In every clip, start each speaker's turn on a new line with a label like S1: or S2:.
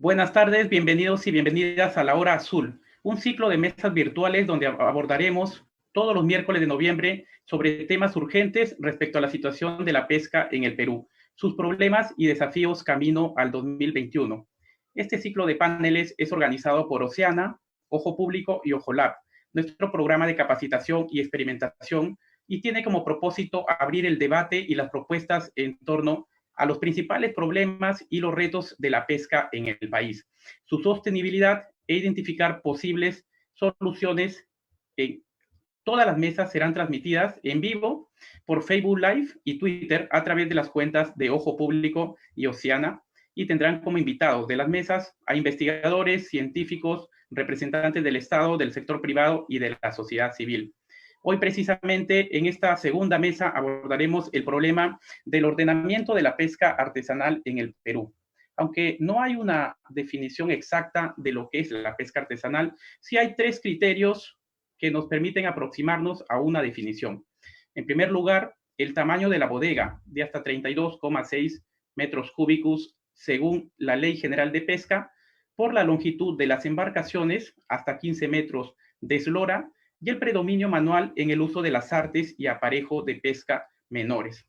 S1: Buenas tardes, bienvenidos y bienvenidas a La Hora Azul, un ciclo de mesas virtuales donde abordaremos todos los miércoles de noviembre sobre temas urgentes respecto a la situación de la pesca en el Perú, sus problemas y desafíos camino al 2021. Este ciclo de paneles es organizado por Oceana, Ojo Público y Ojo Lab, nuestro programa de capacitación y experimentación, y tiene como propósito abrir el debate y las propuestas en torno a los principales problemas y los retos de la pesca en el país, su sostenibilidad e identificar posibles soluciones. Todas las mesas serán transmitidas en vivo por Facebook Live y Twitter a través de las cuentas de Ojo Público y Oceana, y tendrán como invitados de las mesas a investigadores, científicos, representantes del Estado, del sector privado y de la sociedad civil. Hoy precisamente en esta segunda mesa abordaremos el problema del ordenamiento de la pesca artesanal en el Perú. Aunque no hay una definición exacta de lo que es la pesca artesanal, sí hay tres criterios que nos permiten aproximarnos a una definición. En primer lugar, el tamaño de la bodega, de hasta 32,6 metros cúbicos según la Ley General de Pesca, por la longitud de las embarcaciones, hasta 15 metros de eslora, y el predominio manual en el uso de las artes y aparejo de pesca menores.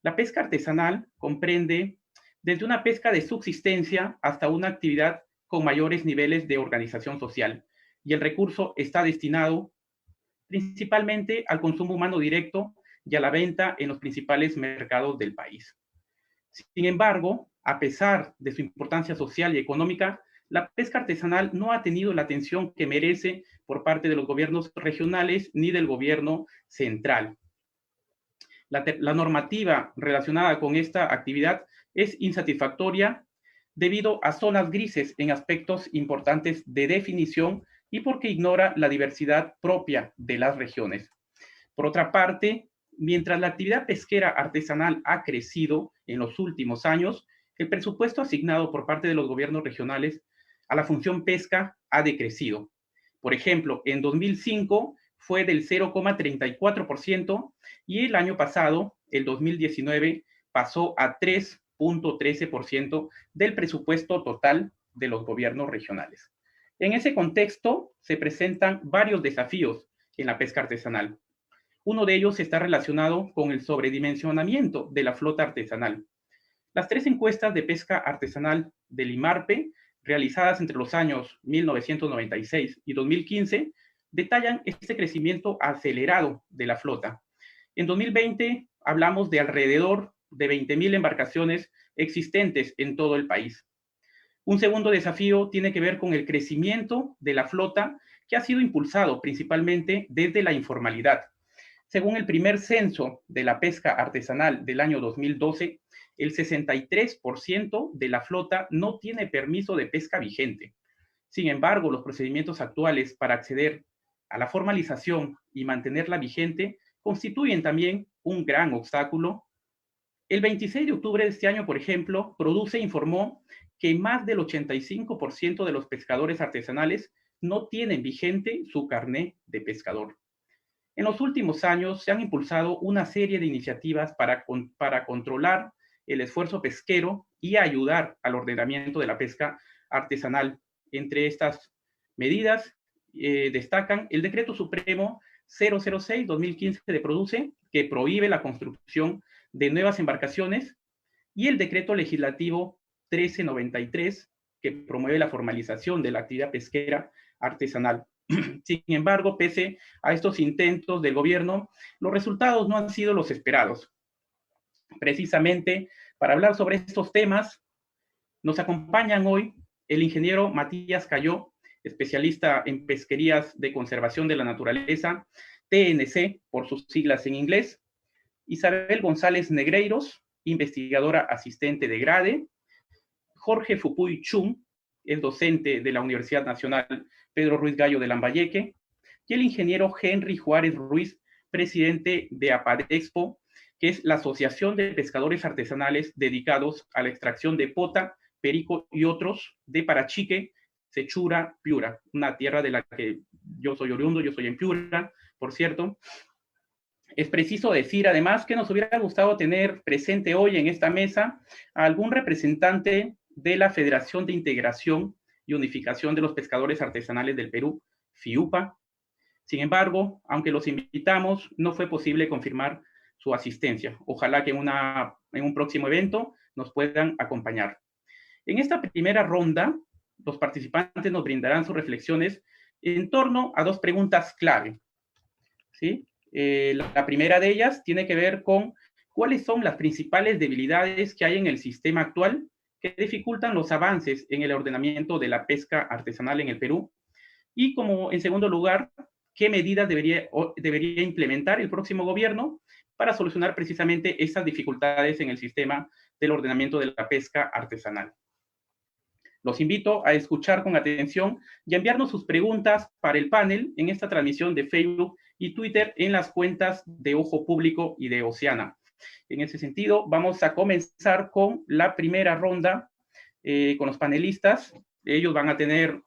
S1: La pesca artesanal comprende desde una pesca de subsistencia hasta una actividad con mayores niveles de organización social, y el recurso está destinado principalmente al consumo humano directo y a la venta en los principales mercados del país. Sin embargo, a pesar de su importancia social y económica, la pesca artesanal no ha tenido la atención que merece por parte de los gobiernos regionales ni del gobierno central. La normativa relacionada con esta actividad es insatisfactoria debido a zonas grises en aspectos importantes de definición y porque ignora la diversidad propia de las regiones. Por otra parte, mientras la actividad pesquera artesanal ha crecido en los últimos años, el presupuesto asignado por parte de los gobiernos regionales a la función pesca ha decrecido. Por ejemplo, en 2005 fue del 0,34% y el año pasado, el 2019, pasó a 3,13% del presupuesto total de los gobiernos regionales. En ese contexto se presentan varios desafíos en la pesca artesanal. Uno de ellos está relacionado con el sobredimensionamiento de la flota artesanal. Las tres encuestas de pesca artesanal del IMARPE, realizadas entre los años 1996 y 2015, detallan este crecimiento acelerado de la flota. En 2020 hablamos de alrededor de 20,000 embarcaciones existentes en todo el país. Un segundo desafío tiene que ver con el crecimiento de la flota, que ha sido impulsado principalmente desde la informalidad. Según el primer censo de la pesca artesanal del año 2012, el 63% de la flota no tiene permiso de pesca vigente. Sin embargo, los procedimientos actuales para acceder a la formalización y mantenerla vigente constituyen también un gran obstáculo. El 26 de octubre de este año, por ejemplo, Produce informó que más del 85% de los pescadores artesanales no tienen vigente su carné de pescador. En los últimos años se han impulsado una serie de iniciativas para controlar el esfuerzo pesquero y ayudar al ordenamiento de la pesca artesanal. Entre estas medidas destacan el Decreto Supremo 006-2015 de Produce, que prohíbe la construcción de nuevas embarcaciones, y el Decreto Legislativo 1393, que promueve la formalización de la actividad pesquera artesanal. Sin embargo, pese a estos intentos del gobierno, los resultados no han sido los esperados. Precisamente para hablar sobre estos temas, nos acompañan hoy el ingeniero Matías Cayó, especialista en pesquerías de conservación de la naturaleza, TNC por sus siglas en inglés; Isabel González Negreiros, investigadora asistente de GRADE; Jorge Fupuy Chum, es docente de la Universidad Nacional Pedro Ruiz Gallo de Lambayeque; y el ingeniero Henry Juárez Ruiz, presidente de APADEXPO, que es la Asociación de Pescadores Artesanales dedicados a la extracción de pota, perico y otros de Parachique, Sechura, Piura, una tierra de la que yo soy oriundo, yo soy en Piura, por cierto. Es preciso decir, además, que nos hubiera gustado tener presente hoy en esta mesa a algún representante de la Federación de Integración y Unificación de los Pescadores Artesanales del Perú, FIUPA. Sin embargo, aunque los invitamos, no fue posible confirmar su asistencia. Ojalá que en un próximo evento nos puedan acompañar. En esta primera ronda, los participantes nos brindarán sus reflexiones en torno a dos preguntas clave, ¿sí? La primera de ellas tiene que ver con cuáles son las principales debilidades que hay en el sistema actual que dificultan los avances en el ordenamiento de la pesca artesanal en el Perú. Y como en segundo lugar, qué medidas debería implementar el próximo gobierno para solucionar precisamente estas dificultades en el sistema del ordenamiento de la pesca artesanal. Los invito a escuchar con atención y a enviarnos sus preguntas para el panel en esta transmisión de Facebook y Twitter en las cuentas de Ojo Público y de Oceana. En ese sentido, vamos a comenzar con la primera ronda con los panelistas. Ellos van a tener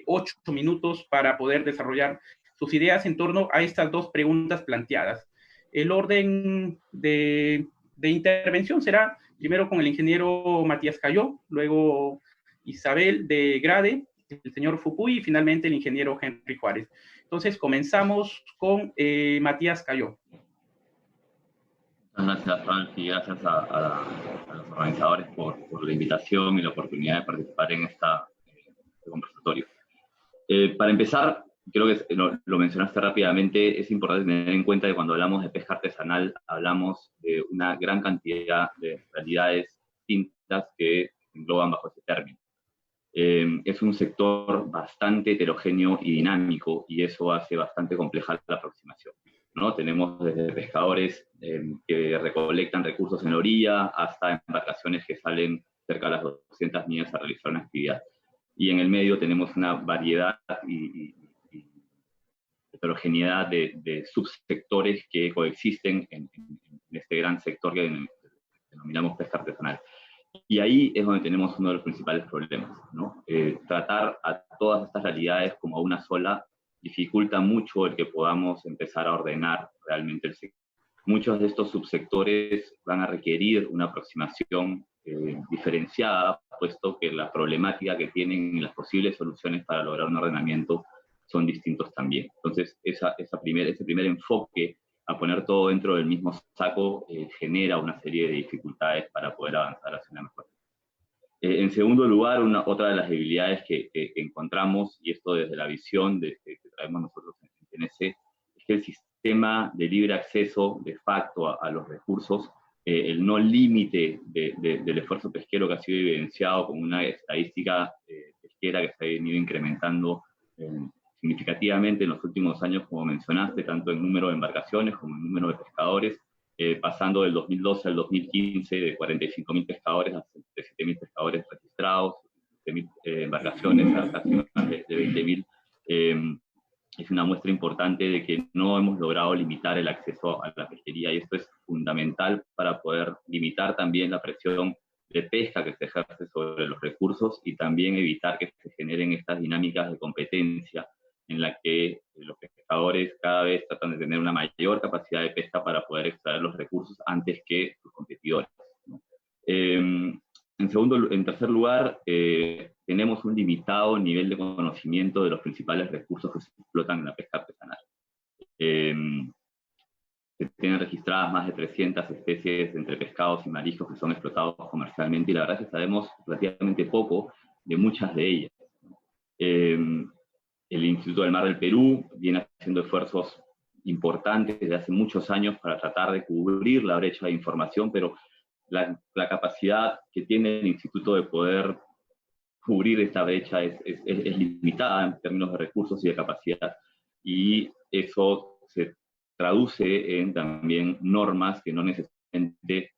S1: 8 minutos para poder desarrollar sus ideas en torno a estas dos preguntas planteadas. El orden de intervención será primero con el ingeniero Matías Cayó, luego Isabel de Grade, el señor Fukui y finalmente el ingeniero Henry Juárez. Entonces, comenzamos con Matías Cayó.
S2: Muchas gracias, Ralph, y gracias a los organizadores por la invitación y la oportunidad de participar en este conversatorio. Para empezar, creo que lo mencionaste rápidamente, es importante tener en cuenta que cuando hablamos de pesca artesanal, hablamos de una gran cantidad de realidades distintas que engloban bajo ese término. Es un sector bastante heterogéneo y dinámico, y eso hace bastante compleja la aproximación, ¿no? Tenemos desde pescadores que recolectan recursos en la orilla hasta embarcaciones que salen cerca de las 200 millas a realizar una actividad. Y en el medio tenemos una variedad y heterogeneidad de subsectores que coexisten en este gran sector que denominamos pesca artesanal. Y ahí es donde tenemos uno de los principales problemas, ¿no? Tratar a todas estas realidades como a una sola dificulta mucho el que podamos empezar a ordenar realmente el sector. Muchos de estos subsectores van a requerir una aproximación diferenciada, puesto que la problemática que tienen y las posibles soluciones para lograr un ordenamiento son distintos también. Entonces, ese primer enfoque a poner todo dentro del mismo saco genera una serie de dificultades para poder avanzar hacia una mejor. En segundo lugar, otra de las debilidades que encontramos, y esto desde la visión que traemos nosotros en TNC, es que el sistema de libre acceso de facto a los recursos, el no límite del esfuerzo pesquero que ha sido evidenciado con una estadística pesquera que se ha venido incrementando significativamente en los últimos años, como mencionaste, tanto en número de embarcaciones como en número de pescadores, pasando del 2012 al 2015 de 45.000 pescadores a 7.000 pescadores registrados, 7.000 embarcaciones a casi más de 20.000. Es una muestra importante de que no hemos logrado limitar el acceso a la pesquería, y esto es fundamental para poder limitar también la presión de pesca que se ejerce sobre los recursos y también evitar que se generen estas dinámicas de competencia en la que los pescadores cada vez tratan de tener una mayor capacidad de pesca para poder extraer los recursos antes que sus competidores, ¿no? En tercer lugar, tenemos un limitado nivel de conocimiento de los principales recursos que se explotan en la pesca artesanal. Se tienen registradas más de 300 especies entre pescados y mariscos que son explotados comercialmente, y la verdad es que sabemos relativamente poco de muchas de ellas. El Instituto del Mar del Perú viene haciendo esfuerzos importantes desde hace muchos años para tratar de cubrir la brecha de información, pero la capacidad que tiene el instituto de poder cubrir esta brecha es limitada en términos de recursos y de capacidad, y eso se traduce en también normas que no necesariamente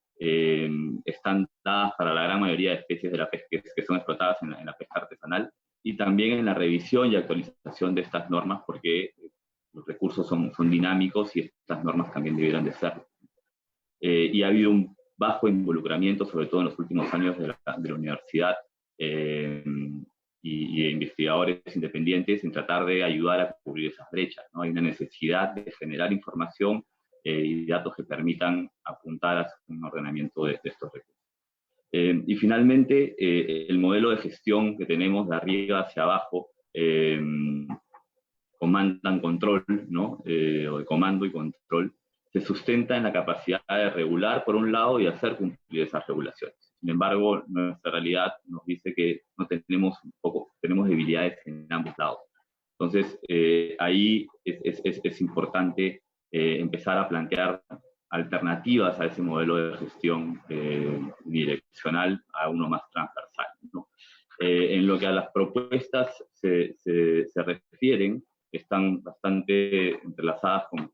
S2: están dadas para la gran mayoría de especies de la pesca que son explotadas en la pesca artesanal, y también en la revisión y actualización de estas normas, porque los recursos son dinámicos y estas normas también debieran de ser. Y ha habido un bajo involucramiento, sobre todo en los últimos años, de la universidad y de investigadores independientes en tratar de ayudar a cubrir esas brechas, ¿no? Hay una necesidad de generar información y datos que permitan apuntar a un ordenamiento de estos recursos. Y finalmente, el modelo de gestión que tenemos de arriba hacia abajo, command and control, ¿no? O de comando y control, se sustenta en la capacidad de regular por un lado y hacer cumplir esas regulaciones. Sin embargo, nuestra realidad nos dice que no tenemos debilidades en ambos lados. Entonces, ahí es importante empezar a plantear alternativas a ese modelo de gestión direccional a uno más transversal, ¿no? En lo que a las propuestas se refieren, están bastante entrelazadas con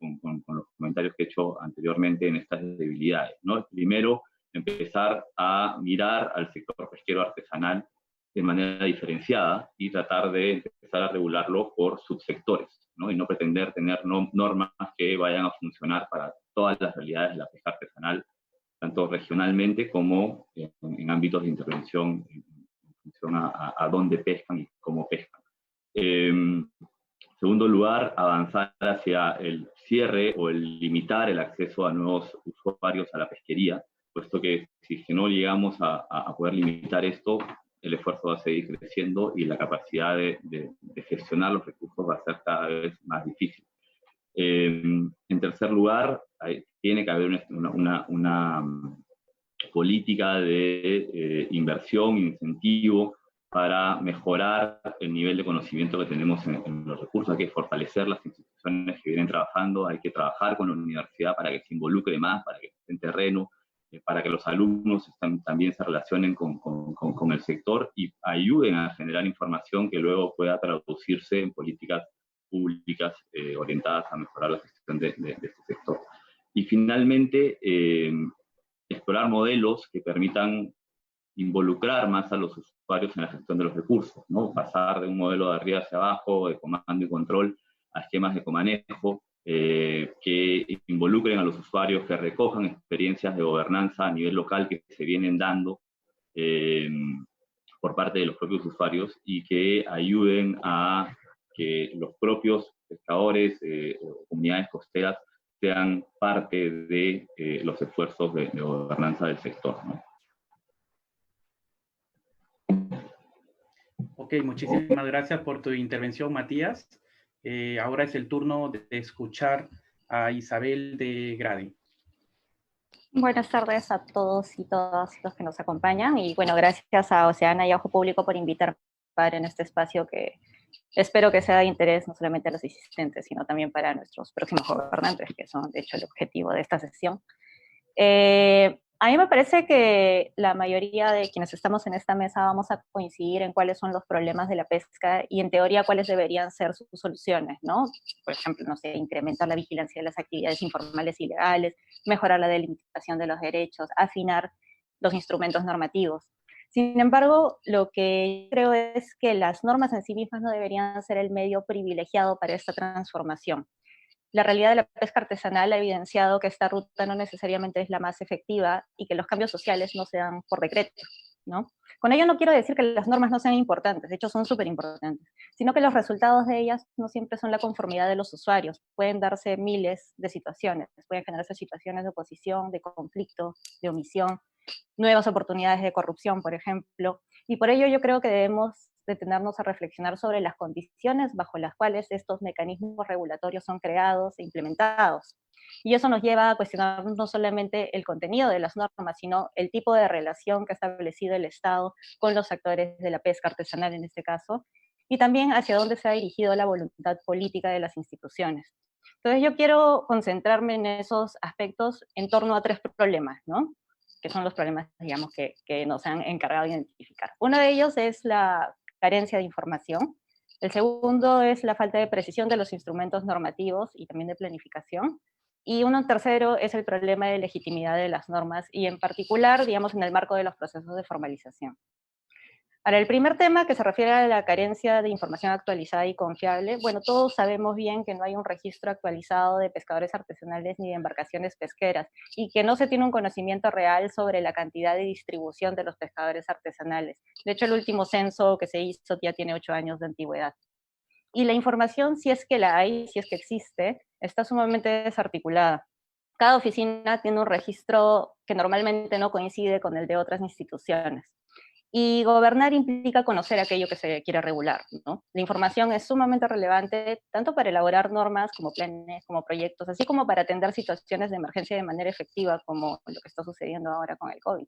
S2: los comentarios que he hecho anteriormente en estas debilidades, ¿no? Primero, empezar a mirar al sector pesquero artesanal de manera diferenciada y tratar de empezar a regularlo por subsectores, ¿no? Y no pretender tener normas que vayan a funcionar para todas las realidades de la pesca artesanal, tanto regionalmente como en ámbitos de intervención en función a dónde pescan y cómo pescan. En segundo lugar, avanzar hacia el cierre o el limitar el acceso a nuevos usuarios a la pesquería, puesto que si no llegamos a poder limitar esto, el esfuerzo va a seguir creciendo y la capacidad de gestionar los recursos va a ser cada vez más difícil. En tercer lugar, tiene que haber una política de inversión, incentivo, para mejorar el nivel de conocimiento que tenemos en los recursos. Hay que fortalecer las instituciones que vienen trabajando, hay que trabajar con la universidad para que se involucre más, para que esté en terreno, para que los alumnos también se relacionen con el sector y ayuden a generar información que luego pueda traducirse en políticas públicas orientadas a mejorar la gestión de este sector. Y finalmente, explorar modelos que permitan involucrar más a los usuarios en la gestión de los recursos, ¿no? Pasar de un modelo de arriba hacia abajo, de comando y control, a esquemas de comanejo, que involucren a los usuarios, que recojan experiencias de gobernanza a nivel local que se vienen dando por parte de los propios usuarios y que ayuden a que los propios pescadores o comunidades costeras sean parte de los esfuerzos de gobernanza del sector, ¿no?
S1: Ok, muchísimas gracias por tu intervención, Matías. Ahora es el turno de escuchar a Isabel de Gradi.
S3: Buenas tardes a todos y todas los que nos acompañan. Y bueno, gracias a Oceana y a Ojo Público por invitarme en este espacio que espero que sea de interés no solamente a los asistentes, sino también para nuestros próximos gobernantes, que son de hecho el objetivo de esta sesión. A mí me parece que la mayoría de quienes estamos en esta mesa vamos a coincidir en cuáles son los problemas de la pesca y en teoría cuáles deberían ser sus soluciones, ¿no? Por ejemplo, no sé, incrementar la vigilancia de las actividades informales y ilegales, mejorar la delimitación de los derechos, afinar los instrumentos normativos. Sin embargo, lo que creo es que las normas en sí mismas no deberían ser el medio privilegiado para esta transformación. La realidad de la pesca artesanal ha evidenciado que esta ruta no necesariamente es la más efectiva y que los cambios sociales no se dan por decreto, ¿no? Con ello no quiero decir que las normas no sean importantes, de hecho son súper importantes, sino que los resultados de ellas no siempre son la conformidad de los usuarios. Pueden darse miles de situaciones, pueden generarse situaciones de oposición, de conflicto, de omisión, nuevas oportunidades de corrupción, por ejemplo, y por ello yo creo que debemos detenernos a reflexionar sobre las condiciones bajo las cuales estos mecanismos regulatorios son creados e implementados. Y eso nos lleva a cuestionar no solamente el contenido de las normas, sino el tipo de relación que ha establecido el Estado con los actores de la pesca artesanal en este caso, y también hacia dónde se ha dirigido la voluntad política de las instituciones. Entonces yo quiero concentrarme en esos aspectos en torno a tres problemas, ¿no? Que son los problemas, digamos, que nos han encargado de identificar. Uno de ellos es la carencia de información. El segundo es la falta de precisión de los instrumentos normativos y también de planificación. Y uno tercero es el problema de legitimidad de las normas y en particular, digamos, en el marco de los procesos de formalización. Para el primer tema, que se refiere a la carencia de información actualizada y confiable, bueno, todos sabemos bien que no hay un registro actualizado de pescadores artesanales ni de embarcaciones pesqueras, y que no se tiene un conocimiento real sobre la cantidad de distribución de los pescadores artesanales. De hecho, el último censo que se hizo ya tiene 8 años de antigüedad. Y la información, si es que la hay, si es que existe, está sumamente desarticulada. Cada oficina tiene un registro que normalmente no coincide con el de otras instituciones. Y gobernar implica conocer aquello que se quiere regular, ¿no? La información es sumamente relevante tanto para elaborar normas como planes, como proyectos, así como para atender situaciones de emergencia de manera efectiva, como lo que está sucediendo ahora con el COVID.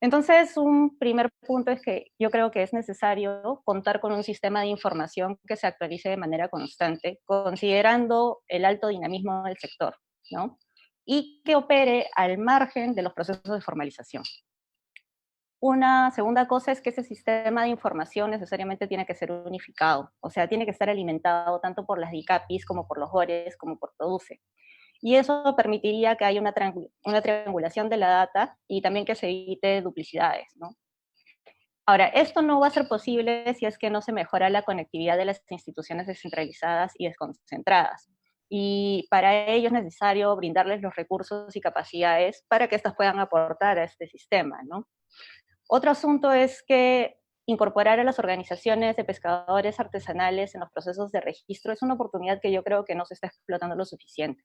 S3: Entonces, un primer punto es que yo creo que es necesario contar con un sistema de información que se actualice de manera constante, considerando el alto dinamismo del sector, ¿no? Y que opere al margen de los procesos de formalización. Una segunda cosa es que ese sistema de información necesariamente tiene que ser unificado, o sea, tiene que estar alimentado tanto por las DICAPIs como por los BORES, como por PRODUCE. Y eso permitiría que haya una triangulación de la data y también que se evite duplicidades, ¿no? Ahora, esto no va a ser posible si es que no se mejora la conectividad de las instituciones descentralizadas y desconcentradas. Y para ello es necesario brindarles los recursos y capacidades para que éstas puedan aportar a este sistema, ¿no? Otro asunto es que incorporar a las organizaciones de pescadores artesanales en los procesos de registro es una oportunidad que yo creo que no se está explotando lo suficiente,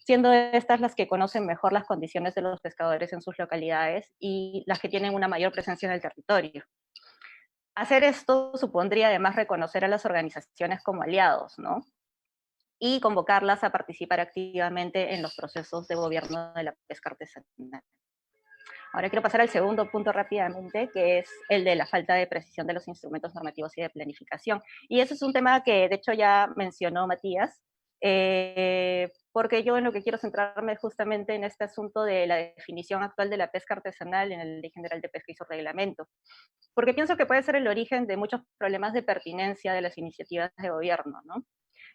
S3: siendo estas las que conocen mejor las condiciones de los pescadores en sus localidades y las que tienen una mayor presencia en el territorio. Hacer esto supondría además reconocer a las organizaciones como aliados, ¿no? Y convocarlas a participar activamente en los procesos de gobierno de la pesca artesanal. Ahora quiero pasar al segundo punto rápidamente, que es el de la falta de precisión de los instrumentos normativos y de planificación. Y ese es un tema que de hecho ya mencionó Matías, porque yo en lo que quiero centrarme es justamente en este asunto de la definición actual de la pesca artesanal en la Ley General de Pesca y su reglamento, porque pienso que puede ser el origen de muchos problemas de pertinencia de las iniciativas de gobierno, ¿no?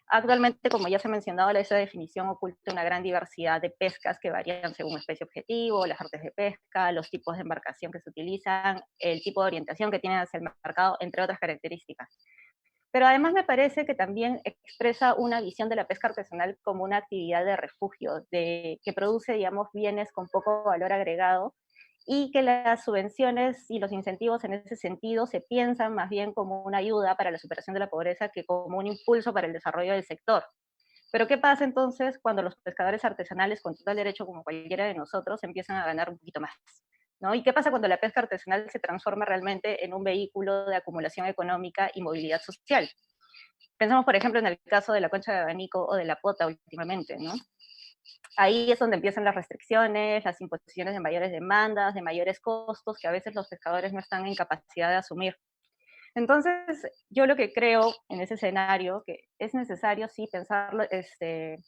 S3: Actualmente, como ya se ha mencionado, esa definición oculta una gran diversidad de pescas que varían según especie objetivo, las artes de pesca, los tipos de embarcación que se utilizan, el tipo de orientación que tienen hacia el mercado, entre otras características. Pero además me parece que también expresa una visión de la pesca artesanal como una actividad de refugio, que produce, digamos, bienes con poco valor agregado, y que las subvenciones y los incentivos en ese sentido se piensan más bien como una ayuda para la superación de la pobreza que como un impulso para el desarrollo del sector. Pero ¿qué pasa entonces cuando los pescadores artesanales, con total derecho como cualquiera de nosotros, empiezan a ganar un poquito más? ¿No? ¿Y qué pasa cuando la pesca artesanal se transforma realmente en un vehículo de acumulación económica y movilidad social? Pensamos, por ejemplo, en el caso de la concha de abanico o de la pota últimamente, ¿no? Ahí es donde empiezan las restricciones, las imposiciones de mayores demandas, de mayores costos que a veces los pescadores no están en capacidad de asumir. Entonces, yo lo que creo en ese escenario, que es necesario sí pensarlo,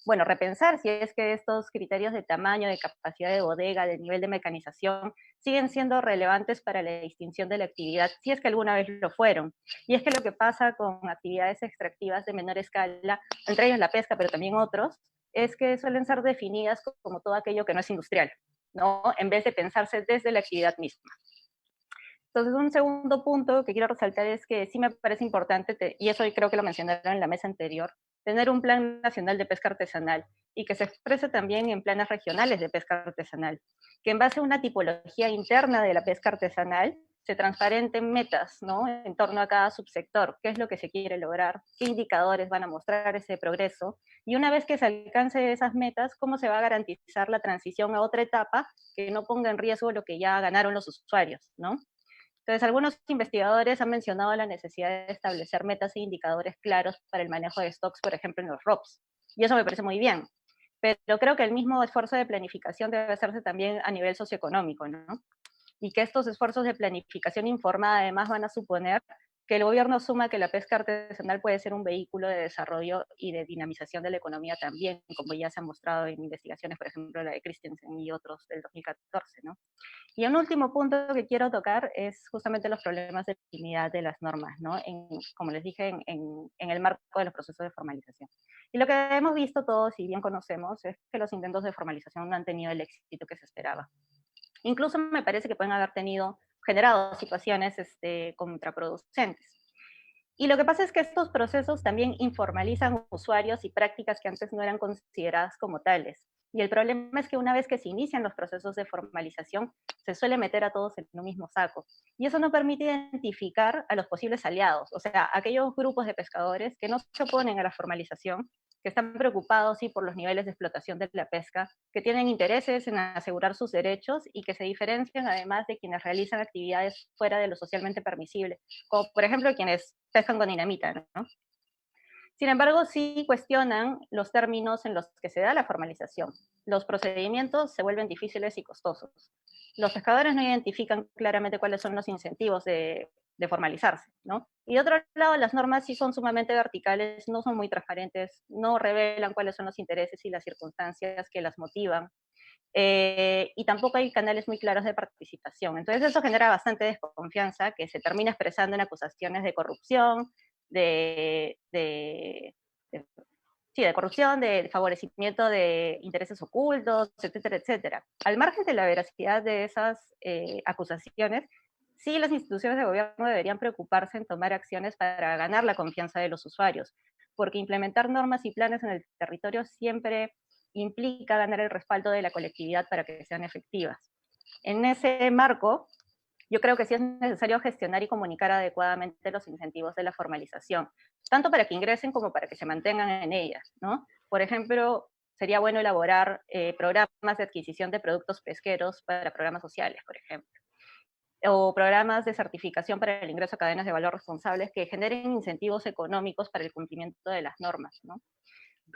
S3: bueno, repensar si es que estos criterios de tamaño, de capacidad de bodega, de nivel de mecanización, siguen siendo relevantes para la distinción de la actividad, si es que alguna vez lo fueron. Y es que lo que pasa con actividades extractivas de menor escala, entre ellos la pesca, pero también otros, es que suelen ser definidas como todo aquello que no es industrial, ¿no? En vez de pensarse desde la actividad misma. Entonces, un segundo punto que quiero resaltar es que sí me parece importante, y eso creo que lo mencionaron en la mesa anterior, tener un plan nacional de pesca artesanal y que se exprese también en planes regionales de pesca artesanal, que en base a una tipología interna de la pesca artesanal se transparenten metas, ¿no? En torno a cada subsector, qué es lo que se quiere lograr, qué indicadores van a mostrar ese progreso, y una vez que se alcance esas metas, cómo se va a garantizar la transición a otra etapa que no ponga en riesgo lo que ya ganaron los usuarios, ¿no? Entonces, algunos investigadores han mencionado la necesidad de establecer metas e indicadores claros para el manejo de stocks, por ejemplo, en los ROPs. Y eso me parece muy bien. Pero creo que el mismo esfuerzo de planificación debe hacerse también a nivel socioeconómico, ¿no? Y que estos esfuerzos de planificación informada además van a suponer que el gobierno asuma que la pesca artesanal puede ser un vehículo de desarrollo y de dinamización de la economía también, como ya se ha mostrado en investigaciones, por ejemplo, la de Christensen y otros del 2014, ¿no? Y un último punto que quiero tocar es justamente los problemas de legitimidad de las normas, ¿no? Como les dije, en el marco de los procesos de formalización. Y lo que hemos visto todos y bien conocemos es que los intentos de formalización no han tenido el éxito que se esperaba. Incluso me parece que pueden haber generado situaciones contraproducentes. Y lo que pasa es que estos procesos también informalizan usuarios y prácticas que antes no eran consideradas como tales. Y el problema es que una vez que se inician los procesos de formalización, se suele meter a todos en un mismo saco. Y eso no permite identificar a los posibles aliados, o sea, aquellos grupos de pescadores que no se oponen a la formalización, que están preocupados sí, por los niveles de explotación de la pesca, que tienen intereses en asegurar sus derechos y que se diferencian además de quienes realizan actividades fuera de lo socialmente permisible, como por ejemplo quienes pescan con dinamita, ¿no? Sin embargo, sí cuestionan los términos en los que se da la formalización. Los procedimientos se vuelven difíciles y costosos. Los pescadores no identifican claramente cuáles son los incentivos de formalizarse, ¿no? Y de otro lado, las normas sí son sumamente verticales, no son muy transparentes, no revelan cuáles son los intereses y las circunstancias que las motivan, y tampoco hay canales muy claros de participación. Entonces eso genera bastante desconfianza que se termina expresando en acusaciones de corrupción, de, de, de sí, de corrupción, de favorecimiento de intereses ocultos, etcétera, etcétera. Al margen de la veracidad de esas acusaciones, sí las instituciones de gobierno deberían preocuparse en tomar acciones para ganar la confianza de los usuarios, porque implementar normas y planes en el territorio siempre implica ganar el respaldo de la colectividad para que sean efectivas. En ese marco, yo creo que sí es necesario gestionar y comunicar adecuadamente los incentivos de la formalización, tanto para que ingresen como para que se mantengan en ellas, ¿no? Por ejemplo, sería bueno elaborar programas de adquisición de productos pesqueros para programas sociales, por ejemplo, o programas de certificación para el ingreso a cadenas de valor responsables que generen incentivos económicos para el cumplimiento de las normas, ¿no?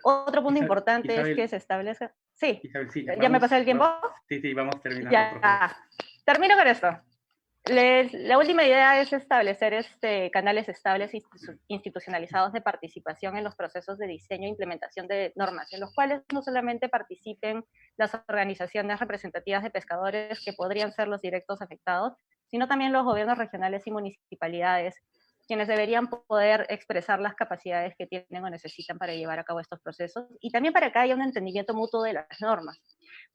S3: Otro punto importante es que se establezca... Sí,
S1: Isabel, sí,
S3: ¿ya me pasé el tiempo?
S1: Sí, vamos terminando, por favor.
S3: Ya, termino con esto. La última idea es establecer canales estables e institucionalizados de participación en los procesos de diseño e implementación de normas, en los cuales no solamente participen las organizaciones representativas de pescadores, que podrían ser los directos afectados, sino también los gobiernos regionales y municipalidades, quienes deberían poder expresar las capacidades que tienen o necesitan para llevar a cabo estos procesos, y también para que haya un entendimiento mutuo de las normas,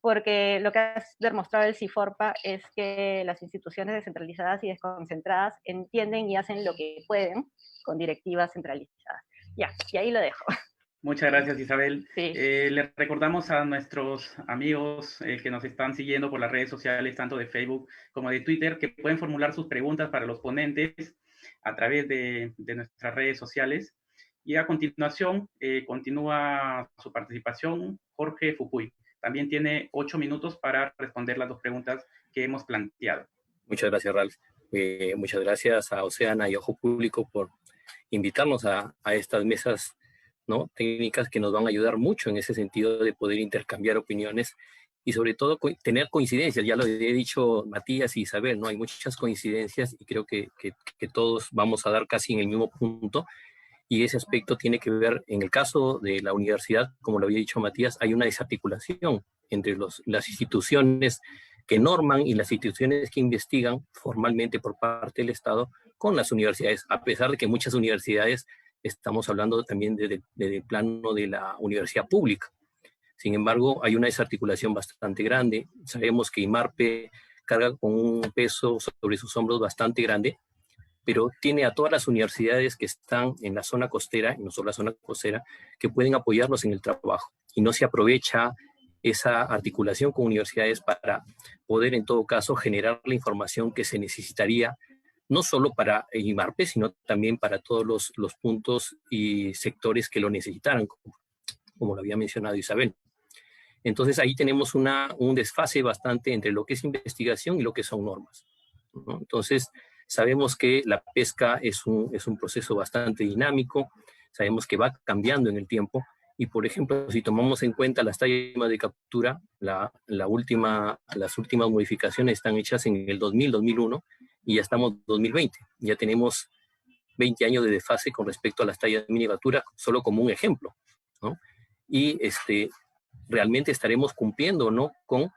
S3: porque lo que ha demostrado el CIFORPA es que las instituciones descentralizadas y desconcentradas entienden y hacen lo que pueden con directivas centralizadas. Ya, y ahí lo dejo.
S1: Muchas gracias, Isabel.
S3: Sí.
S1: Les recordamos a nuestros amigos que nos están siguiendo por las redes sociales, tanto de Facebook como de Twitter, que pueden formular sus preguntas para los ponentes a través de nuestras redes sociales. Y a continuación, continúa su participación Jorge Fukuy. También tiene 8 minutos para responder las 2 preguntas que hemos planteado.
S4: Muchas gracias, Ralph. Muchas gracias a Oceana y Ojo Público por invitarnos a estas mesas, ¿no?, técnicas que nos van a ayudar mucho en ese sentido de poder intercambiar opiniones y sobre todo tener coincidencias. Ya lo he dicho Matías y Isabel, ¿no? Hay muchas coincidencias y creo que todos vamos a dar casi en el mismo punto, y ese aspecto tiene que ver, en el caso de la universidad, como lo había dicho Matías, hay una desarticulación entre las instituciones que norman y las instituciones que investigan formalmente por parte del Estado con las universidades, a pesar de que muchas universidades estamos hablando también desde el plano de la universidad pública. Sin embargo, hay una desarticulación bastante grande. Sabemos que IMARPE carga con un peso sobre sus hombros bastante grande, pero tiene a todas las universidades que están en la zona costera, y no solo la zona costera, que pueden apoyarnos en el trabajo. Y no se aprovecha esa articulación con universidades para poder, en todo caso, generar la información que se necesitaría, no solo para IMARPE, sino también para todos los puntos y sectores que lo necesitaran, como lo había mencionado Isabel. Entonces ahí tenemos un desfase bastante entre lo que es investigación y lo que son normas, ¿no? Entonces sabemos que la pesca es un proceso bastante dinámico, sabemos que va cambiando en el tiempo, y por ejemplo, si tomamos en cuenta las tallas de captura, las últimas modificaciones están hechas en el 2000, 2001, y ya estamos en 2020. Ya tenemos 20 años de desfase con respecto a las tallas de mini captura, solo como un ejemplo, ¿no? Y realmente estaremos cumpliendo, ¿no?, con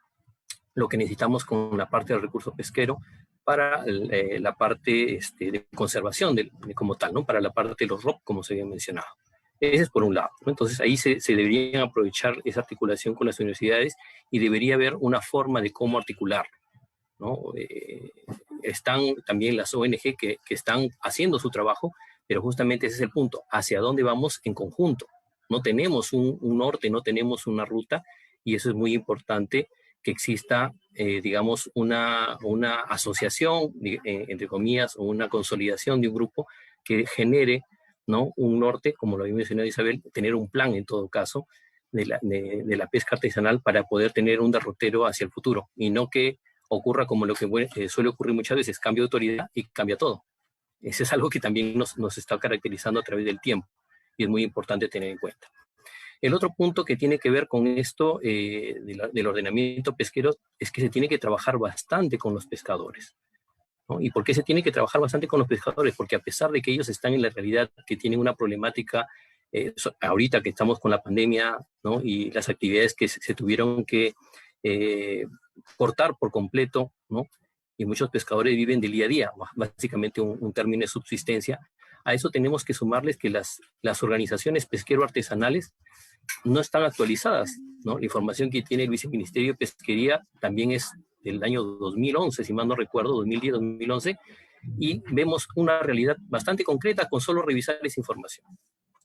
S4: lo que necesitamos con la parte del recurso pesquero para la parte de conservación como tal, ¿no?, para la parte de los ROP, como se había mencionado. Ese es por un lado, ¿no? Entonces ahí se deberían aprovechar esa articulación con las universidades, y debería haber una forma de cómo articular, ¿no? Están también las ONG que están haciendo su trabajo, pero justamente ese es el punto, hacia dónde vamos en conjunto. No tenemos un norte, no tenemos una ruta, y eso es muy importante, que exista, digamos, una asociación, entre comillas, o una consolidación de un grupo que genere, ¿no? Un norte, como lo había mencionado Isabel, tener un plan en todo caso de la pesca artesanal para poder tener un derrotero hacia el futuro, y no que ocurra como lo que suele ocurrir muchas veces, cambio de autoridad y cambia todo. Ese es algo que también nos está caracterizando a través del tiempo, y es muy importante tener en cuenta. El otro punto que tiene que ver con esto del ordenamiento pesquero es que se tiene que trabajar bastante con los pescadores, ¿no? ¿Y por qué se tiene que trabajar bastante con los pescadores? Porque a pesar de que ellos están en la realidad, que tienen una problemática, ahorita que estamos con la pandemia, ¿no? Y las actividades que se tuvieron que cortar por completo, ¿no? Y muchos pescadores viven del día a día, básicamente un término de subsistencia. A eso tenemos que sumarles que las organizaciones pesquero-artesanales no están actualizadas, ¿no? La información que tiene el Viceministerio de Pesquería también es del año 2011, si mal no recuerdo, 2010, 2011, y vemos una realidad bastante concreta con solo revisar esa información,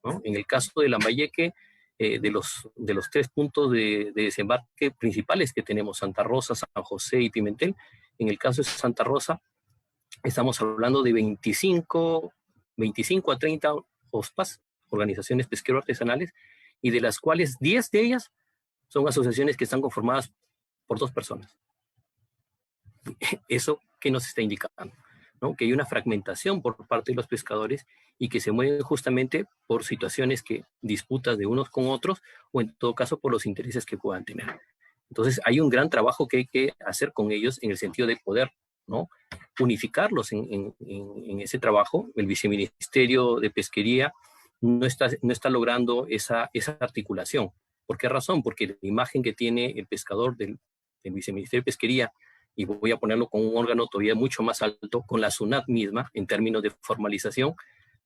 S4: ¿no? En el caso de Lambayeque, de los 3 puntos de desembarque principales que tenemos, Santa Rosa, San José y Pimentel, en el caso de Santa Rosa, estamos hablando de 25 a 30 OSPAs, organizaciones pesquero-artesanales, y de las cuales 10 de ellas son asociaciones que están conformadas por 2 personas. ¿Eso qué nos está indicando? ¿No? Que hay una fragmentación por parte de los pescadores y que se mueven justamente por situaciones disputas de unos con otros, o en todo caso por los intereses que puedan tener. Entonces hay un gran trabajo que hay que hacer con ellos en el sentido de poder, ¿no?, unificarlos en ese trabajo. El Viceministerio de Pesquería no está logrando esa articulación. ¿Por qué razón? Porque la imagen que tiene el pescador del Viceministerio de Pesquería, y voy a ponerlo con un órgano todavía mucho más alto, con la SUNAT misma, en términos de formalización,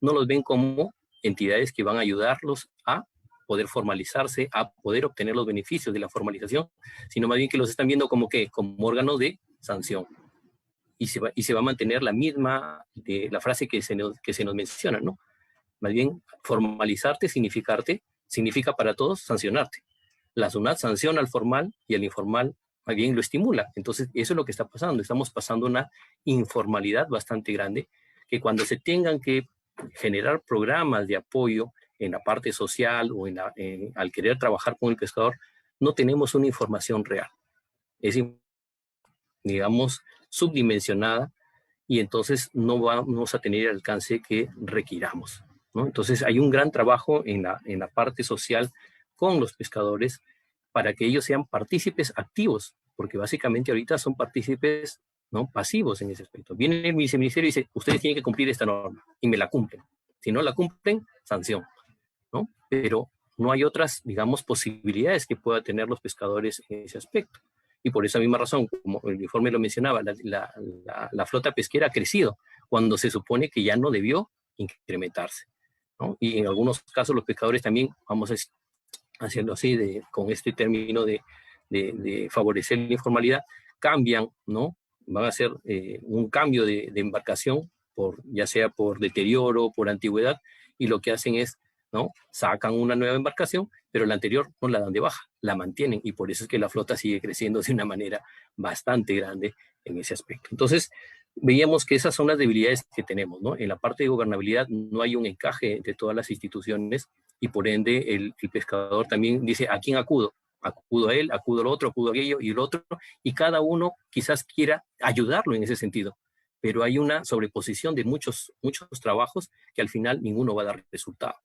S4: no los ven como entidades que van a ayudarlos a poder formalizarse, a poder obtener los beneficios de la formalización, sino más bien que los están viendo como órgano de sanción. Y se va a mantener la misma, la frase que se nos menciona, ¿no? Más bien, formalizarte significa para todos sancionarte. La SUNAT sanciona al formal y al informal más bien lo estimula. Entonces, eso es lo que está pasando. Estamos pasando una informalidad bastante grande, que cuando se tengan que generar programas de apoyo en la parte social o al querer trabajar con el pescador, no tenemos una información real. Es, digamos, subdimensionada, y entonces no vamos a tener el alcance que requiramos, ¿no? Entonces hay un gran trabajo en la parte social con los pescadores para que ellos sean partícipes activos, porque básicamente ahorita son partícipes, ¿no?, pasivos en ese aspecto. Viene el viceministerio y dice, ustedes tienen que cumplir esta norma, y me la cumplen. Si no la cumplen, sanción, ¿no? Pero no hay otras, digamos, posibilidades que puedan tener los pescadores en ese aspecto. Y por esa misma razón, como el informe lo mencionaba, la flota pesquera ha crecido cuando se supone que ya no debió incrementarse, ¿no? Y en algunos casos los pescadores también, vamos a hacerlo así, con este término de favorecer la informalidad, cambian, ¿no? Van a hacer un cambio de embarcación, ya sea por deterioro, por antigüedad, y lo que hacen es, ¿no?, sacan una nueva embarcación, pero la anterior no la dan de baja, la mantienen, y por eso es que la flota sigue creciendo de una manera bastante grande en ese aspecto. Entonces, veíamos que esas son las debilidades que tenemos, ¿no? En la parte de gobernabilidad no hay un encaje entre todas las instituciones, y por ende el pescador también dice, ¿a quién acudo? Acudo a él, acudo al otro, acudo a aquello y el otro, y cada uno quizás quiera ayudarlo en ese sentido, pero hay una sobreposición de muchos trabajos que al final ninguno va a dar resultado.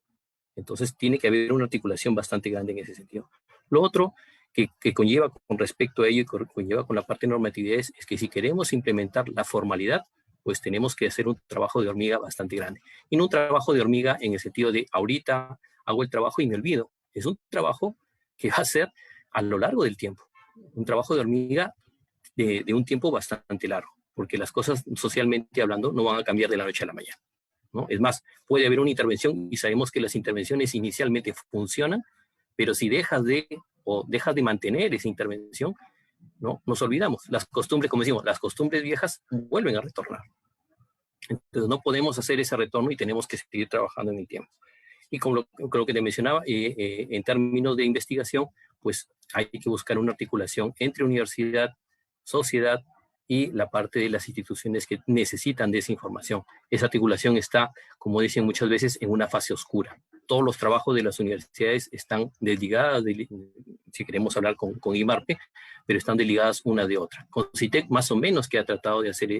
S4: Entonces tiene que haber una articulación bastante grande en ese sentido. Lo otro que conlleva con respecto a ello y conlleva con la parte de normatividad es que si queremos implementar la formalidad, pues tenemos que hacer un trabajo de hormiga bastante grande. Y no un trabajo de hormiga en el sentido de ahorita hago el trabajo y me olvido. Es un trabajo que va a ser a lo largo del tiempo. Un trabajo de hormiga de un tiempo bastante largo, porque las cosas socialmente hablando no van a cambiar de la noche a la mañana, ¿no? Es más, puede haber una intervención y sabemos que las intervenciones inicialmente funcionan, pero si dejas de mantener esa intervención, ¿no?, nos olvidamos. Las costumbres, como decimos, las costumbres viejas vuelven a retornar. Entonces no podemos hacer ese retorno y tenemos que seguir trabajando en el tiempo. Y con lo que te mencionaba, en términos de investigación, pues hay que buscar una articulación entre universidad, sociedad y la parte de las instituciones que necesitan de esa información. Esa articulación está, como dicen muchas veces, en una fase oscura. Todos los trabajos de las universidades están desligadas, si queremos hablar con IMARPE, pero están desligadas una de otra. Con CITEC más o menos que ha tratado de hacer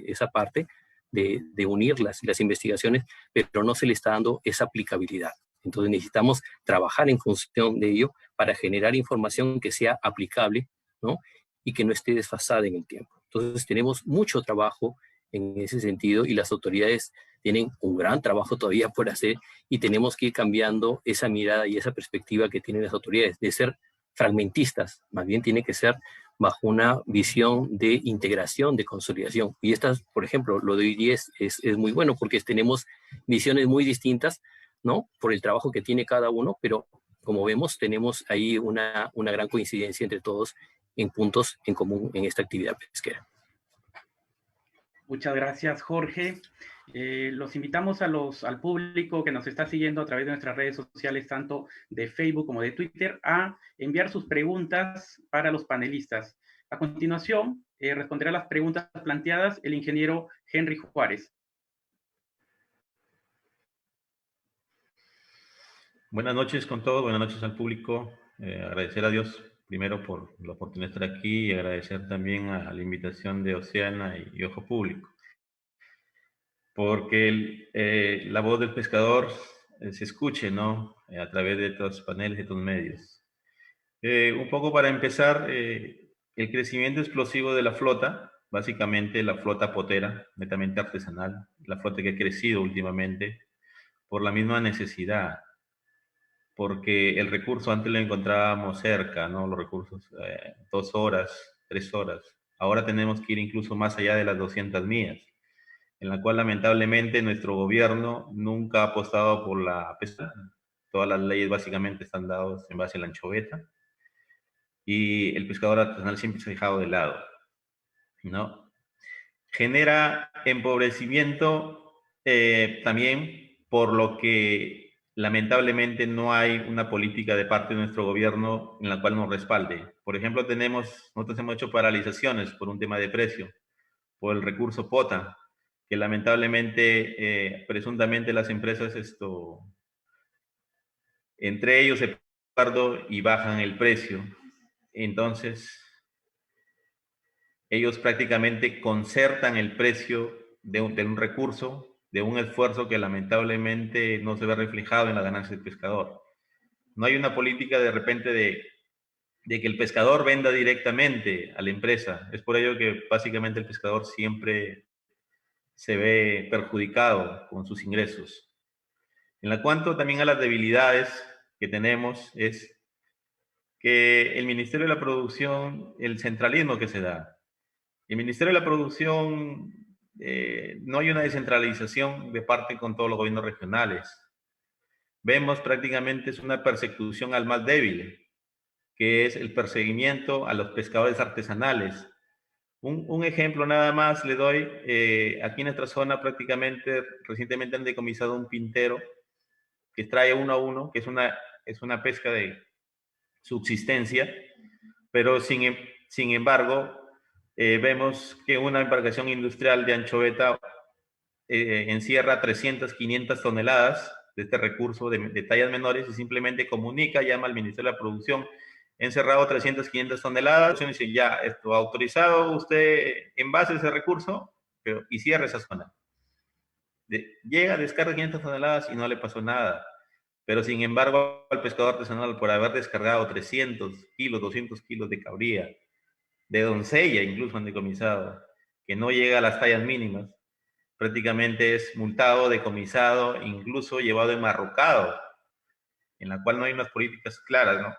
S4: esa parte, de unir las investigaciones, pero no se le está dando esa aplicabilidad. Entonces necesitamos trabajar en función de ello para generar información que sea aplicable, ¿no? Y que no esté desfasada en el tiempo. Entonces tenemos mucho trabajo en ese sentido y las autoridades tienen un gran trabajo todavía por hacer y tenemos que ir cambiando esa mirada y esa perspectiva que tienen las autoridades de ser fragmentistas, más bien tiene que ser bajo una visión de integración, de consolidación. Y estas, por ejemplo, lo de hoy día es muy bueno porque tenemos visiones muy distintas, ¿no? Por el trabajo que tiene cada uno, pero como vemos, tenemos ahí una gran coincidencia entre todos en puntos en común en esta actividad pesquera.
S1: Muchas gracias, Jorge. Los invitamos al público que nos está siguiendo a través de nuestras redes sociales, tanto de Facebook como de Twitter, a enviar sus preguntas para los panelistas. A continuación, responderá las preguntas planteadas el ingeniero Henry Juárez.
S5: Buenas noches con todos, buenas noches al público. Agradecer a Dios primero por la oportunidad de estar aquí y agradecer también a la invitación de Oceana y Ojo Público. Porque la voz del pescador se escuche, ¿no? A través de estos paneles, de estos medios. Un poco para empezar, el crecimiento explosivo de la flota, básicamente la flota potera, netamente artesanal, la flota que ha crecido últimamente por la misma necesidad, porque el recurso antes lo encontrábamos cerca, ¿no? Los recursos, 2 horas, 3 horas. Ahora tenemos que ir incluso más allá de las 200 millas, en la cual lamentablemente nuestro gobierno nunca ha apostado por la pesca. Todas las leyes básicamente están dadas en base a la anchoveta y el pescador artesanal siempre se ha dejado de lado, ¿no? Genera empobrecimiento también por lo que lamentablemente no hay una política de parte de nuestro gobierno en la cual nos respalde. Por ejemplo, nosotros hemos hecho paralizaciones por un tema de precio, por el recurso POTA, que lamentablemente, presuntamente las empresas entre ellos se acuerdo y bajan el precio. Entonces, ellos prácticamente concertan el precio de un recurso, de un esfuerzo que lamentablemente no se ve reflejado en la ganancia del pescador. No hay una política de repente de que el pescador venda directamente a la empresa. Es por ello que básicamente el pescador siempre se ve perjudicado con sus ingresos. En cuanto también a las debilidades que tenemos es que el Ministerio de la Producción, el centralismo que se da. El Ministerio de la Producción, no hay una descentralización de parte con todos los gobiernos regionales. Vemos prácticamente es una persecución al más débil, que es el perseguimiento a los pescadores artesanales. Un ejemplo nada más le doy, aquí en nuestra zona prácticamente recientemente han decomisado un pintero que trae 1 a 1, que es una pesca de subsistencia, pero sin embargo vemos que una embarcación industrial de anchoveta encierra 300, 500 toneladas de este recurso de tallas menores y simplemente comunica, llama al Ministerio de la Producción, he encerrado 300, 500 toneladas, y dice, ya, esto autorizado, usted envase ese recurso y cierra esa zona. Llega, descarga 500 toneladas y no le pasó nada. Pero sin embargo, al pescador artesanal, por haber descargado 300 kilos, 200 kilos de cabría, de doncella incluso han decomisado, que no llega a las tallas mínimas, prácticamente es multado, decomisado, incluso llevado enmarrocado, en la cual no hay unas políticas claras, ¿no?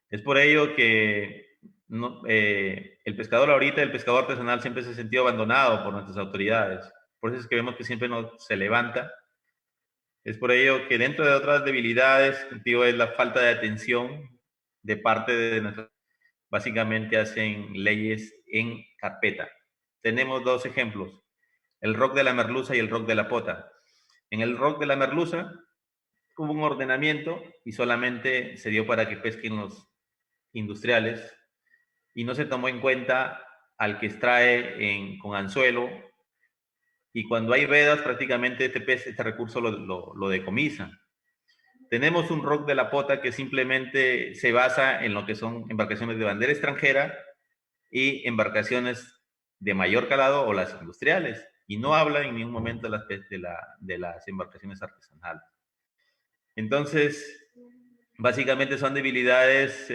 S5: Es por ello que el pescador ahorita, el pescador artesanal siempre se ha sentido abandonado por nuestras autoridades. Por eso es que vemos que siempre no se levanta. Es por ello que dentro de otras debilidades, digo, es la falta de atención de parte de nuestras... Básicamente hacen leyes en carpeta. Tenemos 2 ejemplos, el ROC de la merluza y el ROC de la pota. En el ROC de la merluza hubo un ordenamiento y solamente se dio para que pesquen los industriales y no se tomó en cuenta al que extrae con anzuelo, y cuando hay vedas prácticamente este recurso lo decomisan. Tenemos un ROC de la pota que simplemente se basa en lo que son embarcaciones de bandera extranjera y embarcaciones de mayor calado o las industriales, y no habla en ningún momento de las embarcaciones artesanales. Entonces, básicamente son debilidades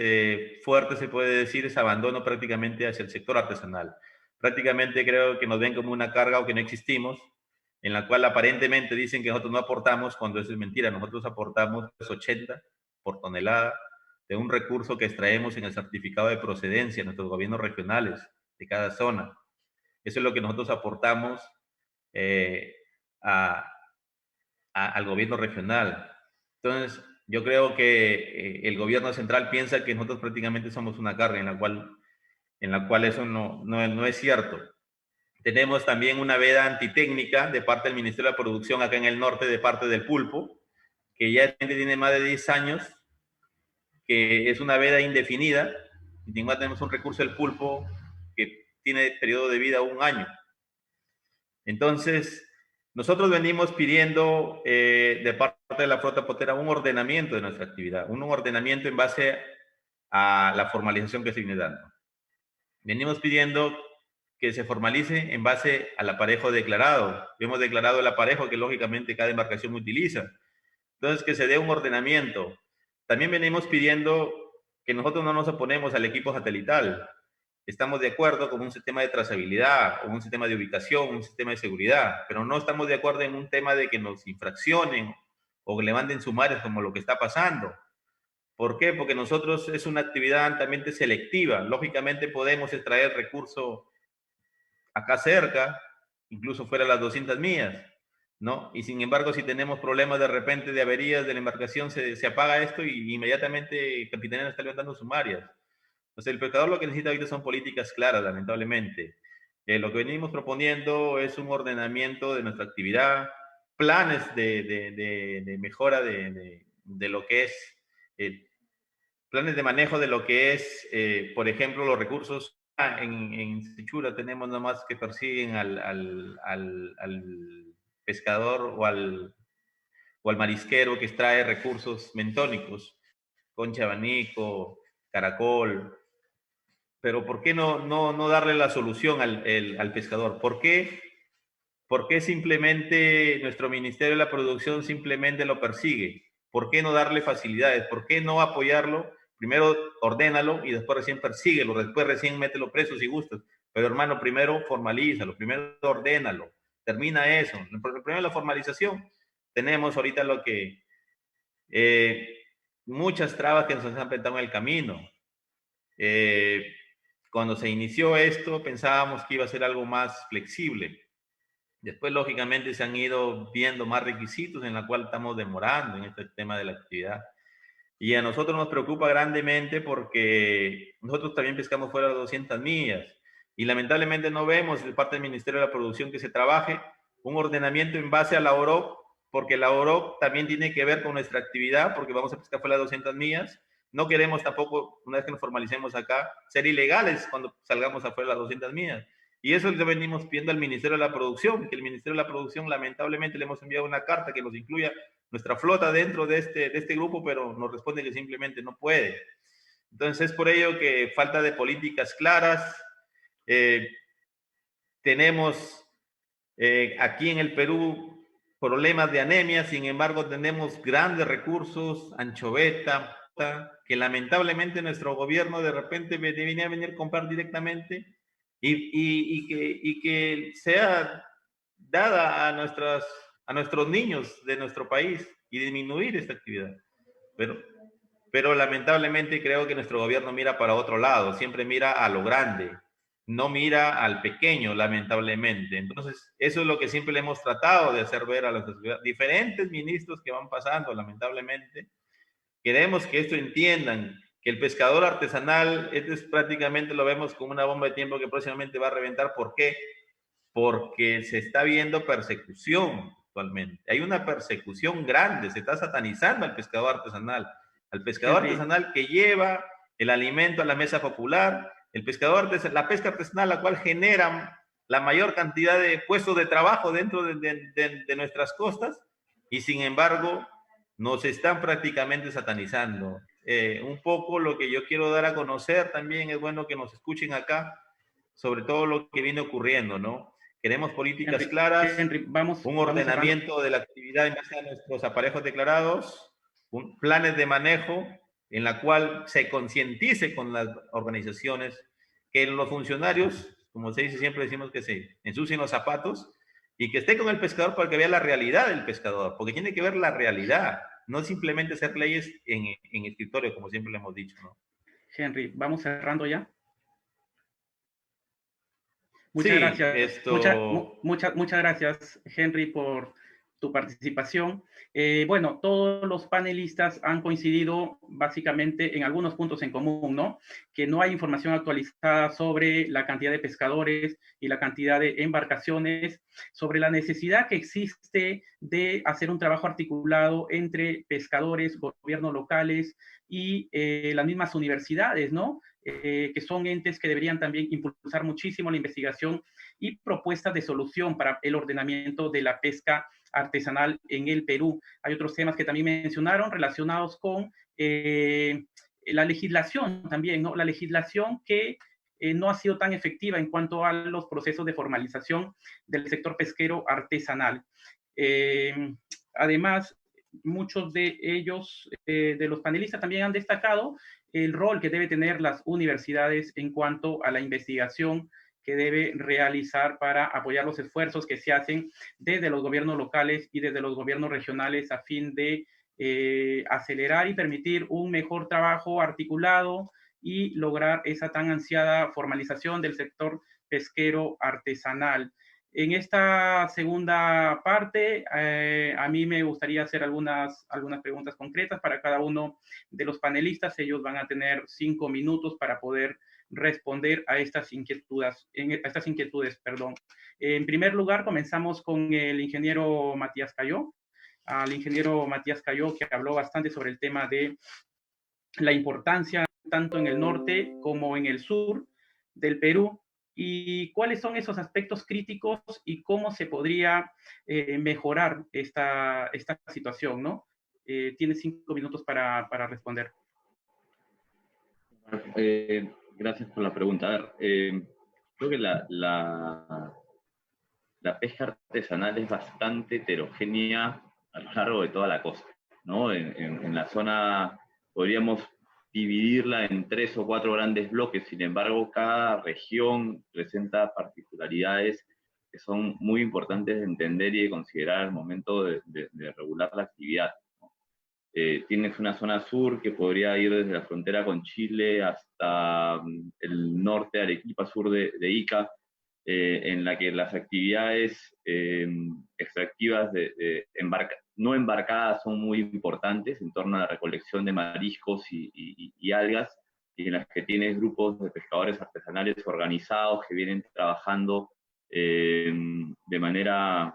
S5: fuertes, se puede decir, es abandono prácticamente hacia el sector artesanal. Prácticamente creo que nos ven como una carga o que no existimos, en la cual aparentemente dicen que nosotros no aportamos, cuando eso es mentira. Nosotros aportamos 80 por tonelada de un recurso que extraemos en el certificado de procedencia en nuestros gobiernos regionales de cada zona. Eso es lo que nosotros aportamos al gobierno regional. Entonces, yo creo que el gobierno central piensa que nosotros prácticamente somos una carga, en la cual eso no es cierto. Tenemos también una veda antitécnica de parte del Ministerio de la Producción acá en el norte, de parte del pulpo, que ya tiene más de 10 años, que es una veda indefinida, y además tenemos un recurso del pulpo que tiene periodo de vida 1 año. Entonces, nosotros venimos pidiendo de parte de la flota potera un ordenamiento de nuestra actividad, un ordenamiento en base a la formalización que se viene dando. Venimos pidiendo que se formalice en base al aparejo declarado. Hemos declarado el aparejo que lógicamente cada embarcación utiliza. Entonces, que se dé un ordenamiento. También venimos pidiendo que nosotros no nos oponemos al equipo satelital. Estamos de acuerdo con un sistema de trazabilidad, o un sistema de ubicación, un sistema de seguridad, pero no estamos de acuerdo en un tema de que nos infraccionen o que le manden sumarios como lo que está pasando. ¿Por qué? Porque nosotros es una actividad altamente selectiva. Lógicamente podemos extraer recursos acá cerca, incluso fuera de las 200 millas, ¿no? Y sin embargo, si tenemos problemas de repente de averías de la embarcación, se apaga esto y inmediatamente Capitanía está levantando sumarias. Entonces, el pescador lo que necesita ahorita son políticas claras, lamentablemente. Lo que venimos proponiendo es un ordenamiento de nuestra actividad, planes de mejora de lo que es, planes de manejo de lo que es, por ejemplo, los recursos. En Sechura tenemos nomás que persiguen al pescador o al marisquero que extrae recursos bentónicos, concha, abanico, caracol. Pero ¿por qué no darle la solución al pescador? ¿Por qué simplemente nuestro Ministerio de la Producción simplemente lo persigue? ¿Por qué no darle facilidades? ¿Por qué no apoyarlo? Primero ordénalo y después recién persíguelo, después recién mételo preso si gustas. Pero hermano, primero formalízalo, primero ordénalo, termina eso. Primero la formalización. Tenemos ahorita lo que muchas trabas que nos han presentado en el camino. Cuando se inició esto pensábamos que iba a ser algo más flexible. Después, lógicamente, se han ido viendo más requisitos en la cual estamos demorando en este tema de la actividad. Y a nosotros nos preocupa grandemente porque nosotros también pescamos fuera de 200 millas y lamentablemente no vemos de parte del Ministerio de la Producción que se trabaje un ordenamiento en base a la OROC, porque la OROC también tiene que ver con nuestra actividad, porque vamos a pescar fuera de 200 millas. No queremos tampoco, una vez que nos formalicemos acá, ser ilegales cuando salgamos afuera de las 200 millas. Y eso es lo que venimos pidiendo al Ministerio de la Producción, que el Ministerio de la Producción lamentablemente le hemos enviado una carta que nos incluya nuestra flota dentro de este grupo, pero nos responde que simplemente no puede. Entonces es por ello que falta de políticas claras. Tenemos aquí en el Perú problemas de anemia, sin embargo tenemos grandes recursos, anchoveta, que lamentablemente nuestro gobierno de repente debería venir a comprar directamente y que sea dada a nuestros niños de nuestro país y disminuir esta actividad. Pero lamentablemente creo que nuestro gobierno mira para otro lado, siempre mira a lo grande, no mira al pequeño, lamentablemente. Entonces, eso es lo que siempre le hemos tratado de hacer ver a los diferentes ministros que van pasando, lamentablemente. Queremos que esto entiendan, que el pescador artesanal, esto es prácticamente lo vemos como una bomba de tiempo que próximamente va a reventar. ¿Por qué? Porque se está viendo persecución actualmente. Hay una persecución grande, se está satanizando al pescador artesanal que lleva el alimento a la mesa popular, El pescador, la pesca artesanal, la cual genera la mayor cantidad de puestos de trabajo dentro de nuestras costas, y sin embargo nos están prácticamente satanizando. Un poco lo que yo quiero dar a conocer también, es bueno que nos escuchen acá sobre todo lo que viene ocurriendo, ¿no? Queremos políticas claras,
S1: Henry, vamos
S5: un
S1: cerrando.
S5: ordenamiento de la actividad en base a nuestros aparejos declarados, planes de manejo en la cual se concientice con las organizaciones, que los funcionarios, como se dice, siempre decimos que se ensucien los zapatos y que esté con el pescador para que vea la realidad del pescador, porque tiene que ver la realidad, no simplemente hacer leyes en escritorio, como siempre le hemos dicho, ¿no?
S1: Henry, vamos cerrando ya. Muchas
S5: Sí,
S1: gracias. Muchas gracias, Henry, por tu participación. Bueno, todos los panelistas han coincidido básicamente en algunos puntos en común, ¿no? Que no hay información actualizada sobre la cantidad de pescadores y la cantidad de embarcaciones, sobre la necesidad que existe de hacer un trabajo articulado entre pescadores, gobiernos locales y las mismas universidades, ¿no? Que son entes que deberían también impulsar muchísimo la investigación y propuestas de solución para el ordenamiento de la pesca artesanal en el Perú. Hay otros temas que también mencionaron relacionados con la legislación también, ¿no? La legislación que no ha sido tan efectiva en cuanto a los procesos de formalización del sector pesquero artesanal. Además, muchos de ellos, de los panelistas, también han destacado el rol que debe tener las universidades en cuanto a la investigación que debe realizar para apoyar los esfuerzos que se hacen desde los gobiernos locales y desde los gobiernos regionales a fin de acelerar y permitir un mejor trabajo articulado y lograr esa tan ansiada formalización del sector pesquero artesanal. En esta segunda parte, a mí me gustaría hacer algunas preguntas concretas para cada uno de los panelistas. Ellos van a tener 5 minutos para poder responder a estas inquietudes. En primer lugar, comenzamos con el ingeniero Matías Cayó. Al ingeniero Matías Cayó, que habló bastante sobre el tema de la importancia tanto en el norte como en el sur del Perú, y cuáles son esos aspectos críticos y cómo se podría mejorar esta situación, ¿no? Tienes 5 minutos para responder.
S2: Gracias por la pregunta. A ver, creo que la pesca artesanal es bastante heterogénea a lo largo de toda la costa, ¿no? En la zona podríamos dividirla en 3 o 4 grandes bloques, sin embargo, cada región presenta particularidades que son muy importantes de entender y de considerar al momento de regular la actividad. Tienes una zona sur que podría ir desde la frontera con Chile hasta el norte de Arequipa, sur de Ica, en la que las actividades extractivas no embarcadas son muy importantes en torno a la recolección de mariscos y algas, y en las que tienes grupos de pescadores artesanales organizados que vienen trabajando de manera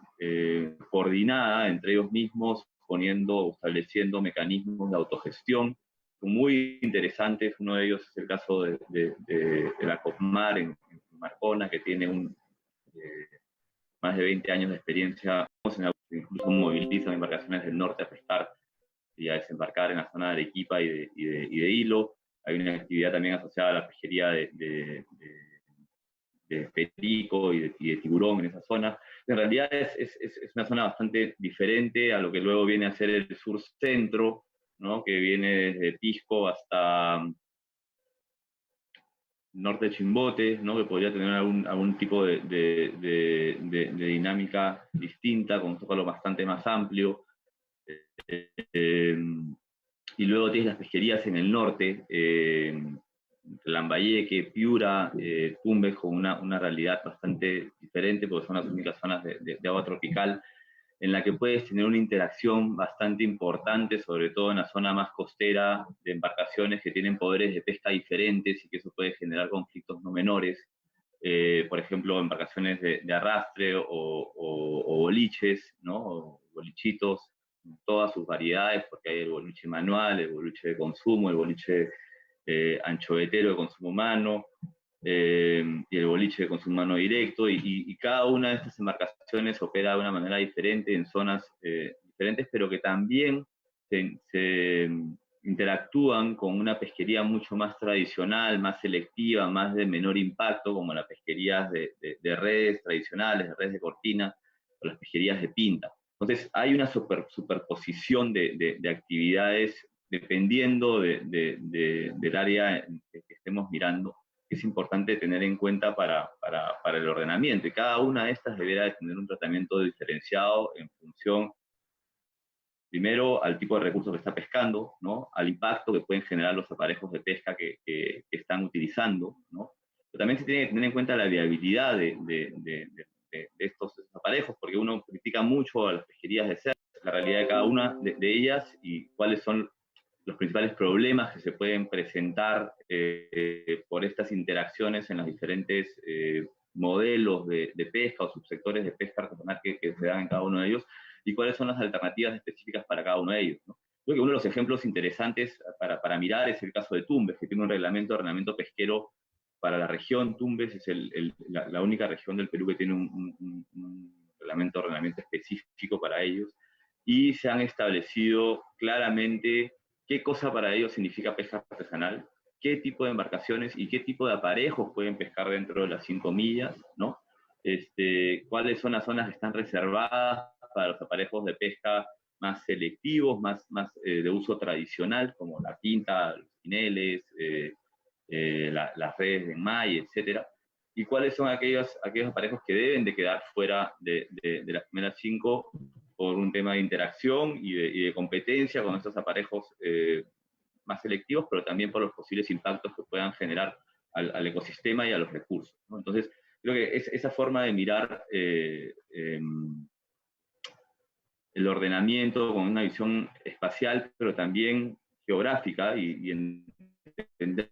S2: coordinada entre ellos mismos, estableciendo mecanismos de autogestión muy interesantes. Uno de ellos es el caso de la COPMAR en Marcona, que tiene más de 20 años de experiencia, incluso movilizan embarcaciones del norte a pescar y a desembarcar en la zona de Arequipa y de Hilo. Hay una actividad también asociada a la pesquería de perico y de tiburón en esa zona. En realidad es una zona bastante diferente a lo que luego viene a ser el sur-centro, ¿no? Que viene desde Pisco hasta norte de Chimbote, ¿no? Que podría tener algún tipo de dinámica distinta, con un zócalo bastante más amplio. Y luego tienes las pesquerías en el norte, Lambayeque, Piura, Tumbes, con una realidad bastante diferente, porque son las únicas zonas de agua tropical en la que puedes tener una interacción bastante importante, sobre todo en la zona más costera, de embarcaciones que tienen poderes de pesca diferentes y que eso puede generar conflictos no menores. Por ejemplo, embarcaciones de arrastre o boliches, ¿no? O bolichitos, todas sus variedades, porque hay el boliche manual, el boliche de consumo, el boliche anchovetero de consumo humano, y el boliche de consumo humano directo, y cada una de estas embarcaciones opera de una manera diferente en zonas diferentes, pero que también se interactúan con una pesquería mucho más tradicional, más selectiva, más de menor impacto, como las pesquerías de redes tradicionales, de redes de cortina, o las pesquerías de pinta. Entonces, hay una superposición de actividades dependiendo del área que estemos mirando, que es importante tener en cuenta para el ordenamiento. Y cada una de estas deberá de tener un tratamiento diferenciado en función, primero, al tipo de recursos que está pescando, ¿no? Al impacto que pueden generar los aparejos de pesca que están utilizando, ¿no? Pero también se tiene que tener en cuenta la viabilidad de estos aparejos, porque uno critica mucho a las pesquerías de cerca, la realidad de cada una de ellas y cuáles son los principales problemas que se pueden presentar por estas interacciones en los diferentes modelos de pesca o subsectores de pesca artesanal que se dan en cada uno de ellos, y cuáles son las alternativas específicas para cada uno de ellos, ¿no? Creo que uno de los ejemplos interesantes para mirar es el caso de Tumbes, que tiene un reglamento de ordenamiento pesquero para la región. Tumbes es la única región del Perú que tiene un reglamento de ordenamiento específico para ellos, y se han establecido claramente qué cosa para ellos significa pesca artesanal, qué tipo de embarcaciones y qué tipo de aparejos pueden pescar dentro de las 5 millas, ¿no? Cuáles son las zonas que están reservadas para los aparejos de pesca más selectivos, más de uso tradicional, como la pinta, los pineles, las redes de enmalle, etcétera, y cuáles son aquellos aparejos que deben de quedar fuera de las primeras 5 por un tema de interacción y de competencia con estos aparejos más selectivos, pero también por los posibles impactos que puedan generar al ecosistema y a los recursos, ¿no? Entonces, creo que esa forma de mirar el ordenamiento con una visión espacial, pero también geográfica, y entender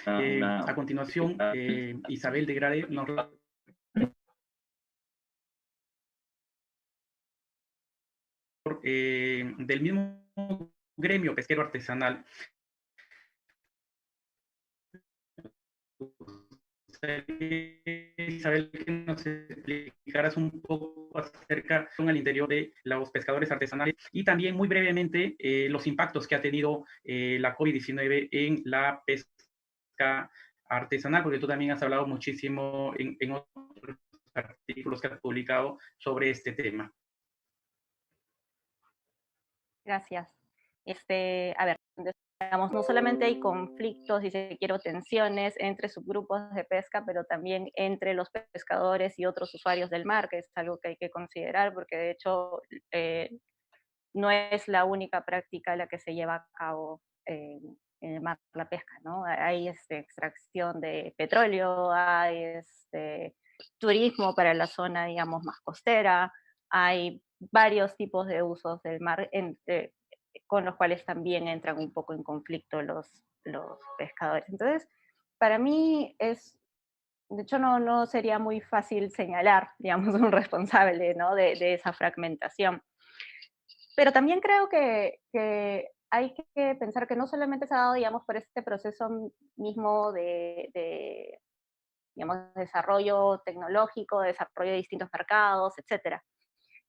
S1: A continuación, Isabel de Grade nos del mismo gremio pesquero artesanal. Isabel, que nos explicaras un poco acerca al interior de los pescadores artesanales y también muy brevemente los impactos que ha tenido la COVID-19 en la pesca artesanal, porque tú también has hablado muchísimo en otros artículos que has publicado sobre este tema.
S3: Gracias. A ver, digamos, no solamente hay conflictos y si quiero tensiones entre subgrupos de pesca, pero también entre los pescadores y otros usuarios del mar, que es algo que hay que considerar, porque de hecho no es la única práctica la que se lleva a cabo en el mar, la pesca, ¿no? Hay extracción de petróleo, hay turismo para la zona, digamos, más costera, hay varios tipos de usos del mar con los cuales también entran un poco en conflicto los pescadores. Entonces, para mí de hecho no sería muy fácil señalar, digamos, un responsable, ¿no? de esa fragmentación. Pero también creo que hay que pensar que no solamente se ha dado, digamos, por este proceso mismo de digamos, desarrollo tecnológico, desarrollo de distintos mercados, etcétera,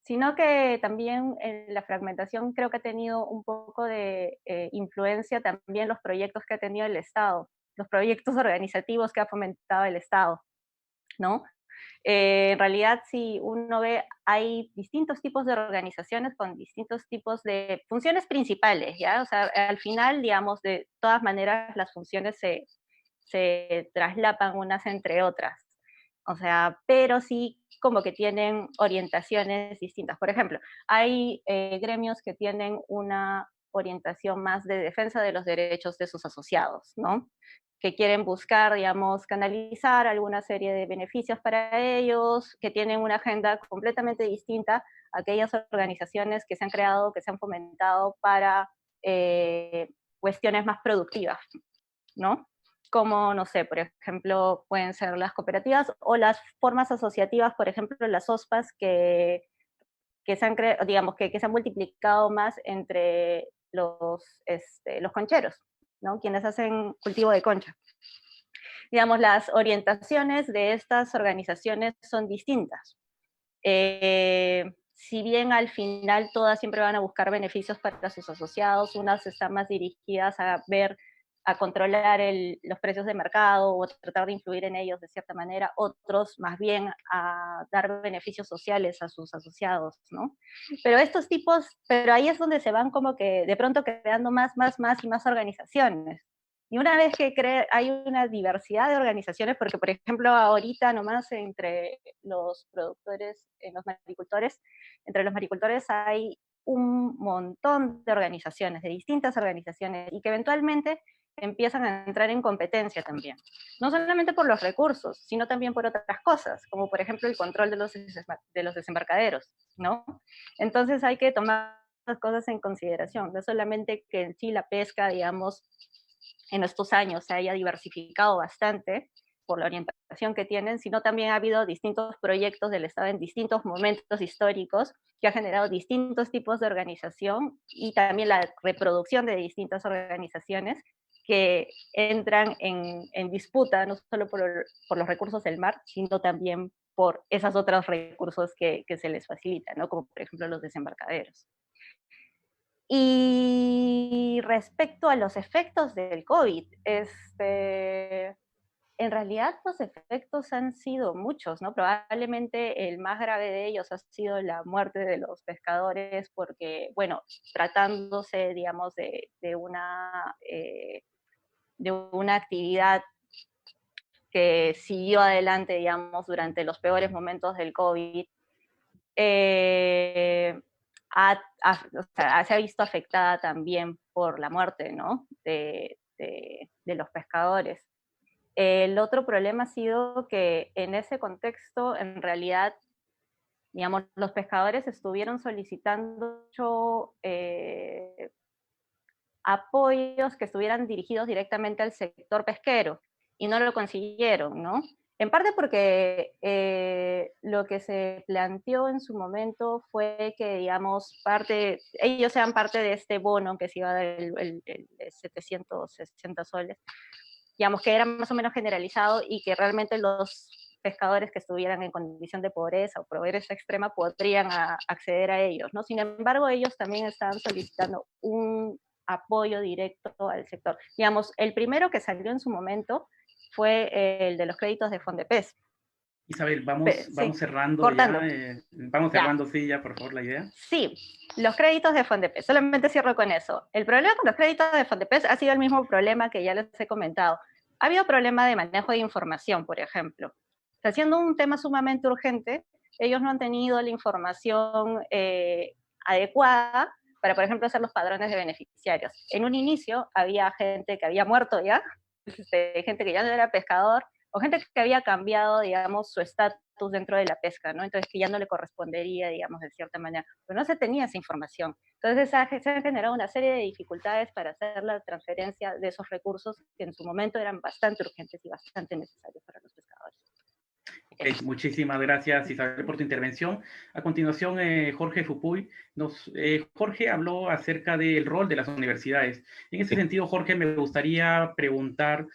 S3: sino que también la fragmentación creo que ha tenido un poco de influencia también los proyectos que ha tenido el Estado, los proyectos organizativos que ha fomentado el Estado, ¿no? En realidad, si uno ve, hay distintos tipos de organizaciones con distintos tipos de funciones principales, ¿ya? O sea, al final, digamos, de todas maneras, las funciones se traslapan unas entre otras. O sea, pero sí como que tienen orientaciones distintas. Por ejemplo, hay gremios que tienen una orientación más de defensa de los derechos de sus asociados, ¿no? Que quieren buscar, digamos, canalizar alguna serie de beneficios para ellos, que tienen una agenda completamente distinta a aquellas organizaciones que se han creado, que se han fomentado para cuestiones más productivas, ¿no? como, no sé, por ejemplo, pueden ser las cooperativas o las formas asociativas, por ejemplo, las OSPAs que se han, digamos, que se han multiplicado más entre los concheros, ¿no? Quienes hacen cultivo de concha. Digamos, las orientaciones de estas organizaciones son distintas. Si bien al final todas siempre van a buscar beneficios para sus asociados, unas están más dirigidas a controlar los precios de mercado o tratar de influir en ellos de cierta manera, otros más bien a dar beneficios sociales a sus asociados, ¿no? Pero ahí es donde se van como que de pronto creando más y más organizaciones. Y una vez que hay una diversidad de organizaciones, porque por ejemplo ahorita nomás entre los productores, entre los maricultores hay un montón de organizaciones, de distintas organizaciones, y que eventualmente empiezan a entrar en competencia también. No solamente por los recursos, sino también por otras cosas, como por ejemplo el control de los desembarcaderos, ¿no? Entonces hay que tomar las cosas en consideración, no solamente que en sí la pesca, digamos, en estos años se haya diversificado bastante por la orientación que tienen, sino también ha habido distintos proyectos del Estado en distintos momentos históricos que ha generado distintos tipos de organización y también la reproducción de distintas organizaciones que entran en disputa no solo por los recursos del mar, sino también por esos otros recursos que se les facilitan, ¿no? Como por ejemplo los desembarcaderos. Y respecto a los efectos del COVID, en realidad los efectos han sido muchos, ¿no? Probablemente el más grave de ellos ha sido la muerte de los pescadores porque, bueno, tratándose, digamos, de una actividad que siguió adelante, digamos, durante los peores momentos del COVID, se ha visto afectada también por la muerte, ¿no? de los pescadores. El otro problema ha sido que en ese contexto, en realidad, digamos, los pescadores estuvieron solicitando apoyos que estuvieran dirigidos directamente al sector pesquero y no lo consiguieron, ¿no? En parte porque lo que se planteó en su momento fue que, digamos, ellos sean parte de este bono que se iba a dar el 760 soles, digamos que era más o menos generalizado y que realmente los pescadores que estuvieran en condición de pobreza o pobreza extrema podrían acceder a ellos, ¿no? Sin embargo, ellos también estaban solicitando un apoyo directo al sector. Digamos, el primero que salió en su momento fue el de los créditos de Fondepes.
S1: Isabel, vamos cerrando
S3: cortando.
S1: Ya. Vamos cerrando, sí, ya, por favor, la idea.
S3: Sí, los créditos de Fondepes, solamente cierro con eso. El problema con los créditos de Fondepes ha sido el mismo problema que ya les he comentado. Ha habido problema de manejo de información, por ejemplo. O sea, siendo un tema sumamente urgente, ellos no han tenido la información adecuada para, por ejemplo, hacer los padrones de beneficiarios. En un inicio había gente que había muerto ya, gente que ya no era pescador, o gente que había cambiado, digamos, su estatus dentro de la pesca, ¿no? Entonces que ya no le correspondería, digamos, de cierta manera, pero no se tenía esa información. Entonces se han generado una serie de dificultades para hacer la transferencia de esos recursos que en su momento eran bastante urgentes y bastante necesarios para los pescadores.
S1: Okay, muchísimas gracias, Isabel, por tu intervención. A continuación, Jorge Fupuy. Jorge habló acerca del rol de las universidades. En ese sentido, Jorge, me gustaría preguntar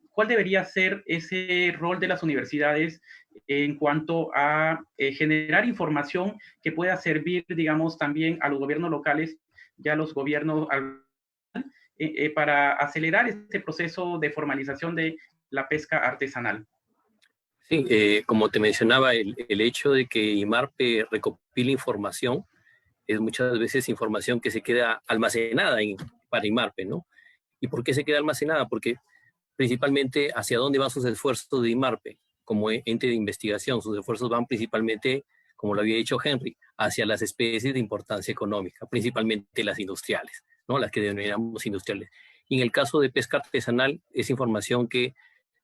S1: ¿cuál debería ser ese rol de las universidades en cuanto a generar información que pueda servir, digamos, también a los gobiernos locales y a los gobiernos para acelerar este proceso de formalización de la pesca artesanal?
S4: Sí, como te mencionaba, el hecho de que IMARPE recopile información es muchas veces información que se queda almacenada para IMARPE, ¿no? ¿Y por qué se queda almacenada? Porque principalmente hacia dónde van sus esfuerzos de IMARPE como ente de investigación. Sus esfuerzos van principalmente, como lo había dicho Henry, hacia las especies de importancia económica, principalmente las industriales, ¿no? Las que denominamos industriales. Y en el caso de pesca artesanal, es información que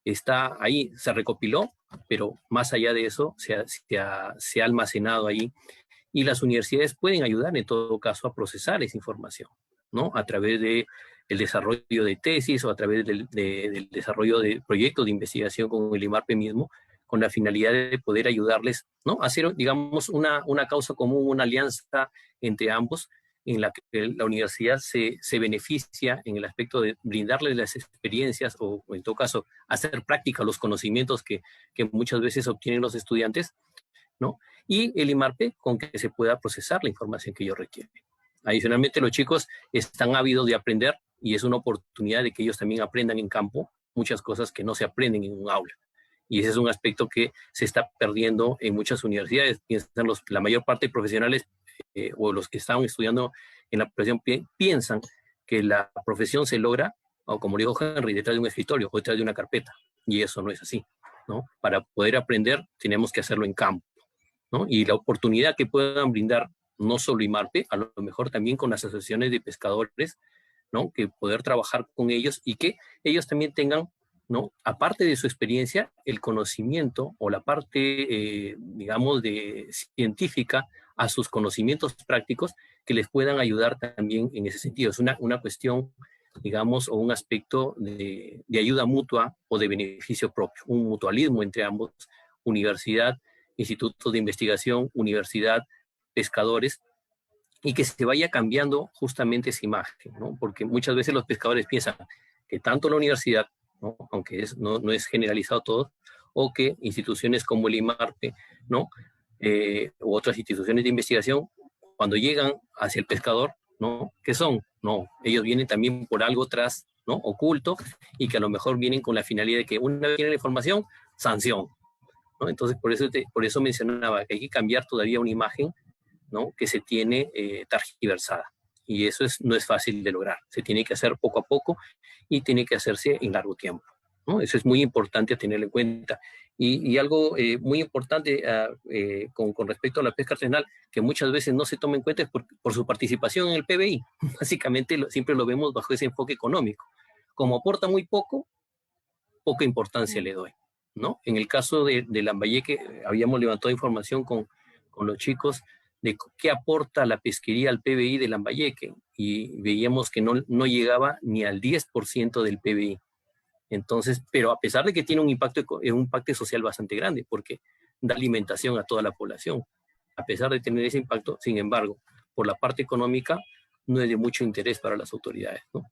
S4: está ahí, se recopiló, pero más allá de eso se ha almacenado ahí y las universidades pueden ayudar en todo caso a procesar esa información, ¿no? A través de el desarrollo de tesis o a través del desarrollo de proyectos de investigación con el IMARPE mismo, con la finalidad de poder ayudarles, ¿no? A hacer, digamos, una causa común, una alianza entre ambos, en la que la universidad se beneficia en el aspecto de brindarles las experiencias o en todo caso, hacer práctica los conocimientos que muchas veces obtienen los estudiantes, ¿no? Y el IMARPE con que se pueda procesar la información que ellos requieren. Adicionalmente, los chicos están ávidos de aprender y es una oportunidad de que ellos también aprendan en campo muchas cosas que no se aprenden en un aula. Y ese es un aspecto que se está perdiendo en muchas universidades. Piensan la mayor parte de profesionales o los que están estudiando en la profesión piensan que la profesión se logra, o como dijo Henry, detrás de un escritorio o detrás de una carpeta. Y eso no es así, ¿no? Para poder aprender tenemos que hacerlo en campo, ¿no? Y la oportunidad que puedan brindar no solo IMARPE, a lo mejor también con las asociaciones de pescadores, ¿no? Que poder trabajar con ellos y que ellos también tengan, ¿no? Aparte de su experiencia, el conocimiento o la parte, digamos, de científica a sus conocimientos prácticos que les puedan ayudar también en ese sentido. Es una cuestión, digamos, o un aspecto de ayuda mutua o de beneficio propio, un mutualismo entre ambos, universidad, institutos de investigación, universidad, pescadores, y que se vaya cambiando justamente esa imagen, ¿no? Porque muchas veces los pescadores piensan que tanto la universidad, ¿no? Aunque no es generalizado todo, o que instituciones como el IMARPE, ¿no? U otras instituciones de investigación, cuando llegan hacia el pescador, ¿no? ¿Qué son? No, ellos vienen también por algo tras, ¿no? Oculto, y que a lo mejor vienen con la finalidad de que una vez tienen la información, sanción, ¿no? Entonces, por eso mencionaba que hay que cambiar todavía una imagen, ¿no? Que se tiene tergiversada. Y eso no es fácil de lograr. Se tiene que hacer poco a poco y tiene que hacerse en largo tiempo, ¿no? Eso es muy importante a tenerlo en cuenta. Y algo muy importante con respecto a la pesca artesanal, que muchas veces no se toma en cuenta, es por su participación en el PBI. Básicamente siempre lo vemos bajo ese enfoque económico. Como aporta muy poco, poca importancia le doy, ¿no? En el caso de Lambayeque, habíamos levantado información con los chicos de qué aporta la pesquería al PBI de Lambayeque, y veíamos que no llegaba ni al 10% del PBI. Entonces, pero a pesar de que tiene un impacto social bastante grande, porque da alimentación a toda la población, a pesar de tener ese impacto, sin embargo, por la parte económica, no es de mucho interés para las autoridades, ¿no?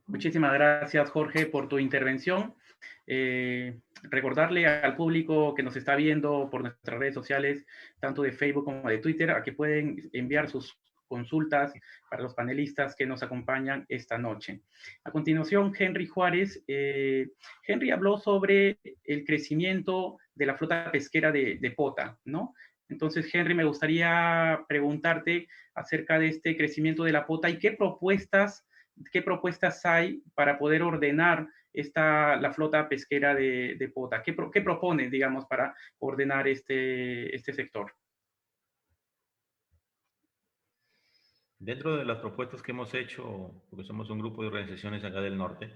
S1: Muchísimas gracias, Jorge, por tu intervención. Recordarle al público que nos está viendo por nuestras redes sociales, tanto de Facebook como de Twitter, a que pueden enviar sus consultas para los panelistas que nos acompañan esta noche. A continuación, Henry Juárez. Henry habló sobre el crecimiento de la flota pesquera de pota, ¿no? Entonces, Henry, me gustaría preguntarte acerca de este crecimiento de la pota y qué propuestas hay para poder ordenar la flota pesquera de pota. ¿Qué proponen, digamos, para ordenar este sector?
S5: Dentro de las propuestas que hemos hecho, porque somos un grupo de organizaciones acá del norte,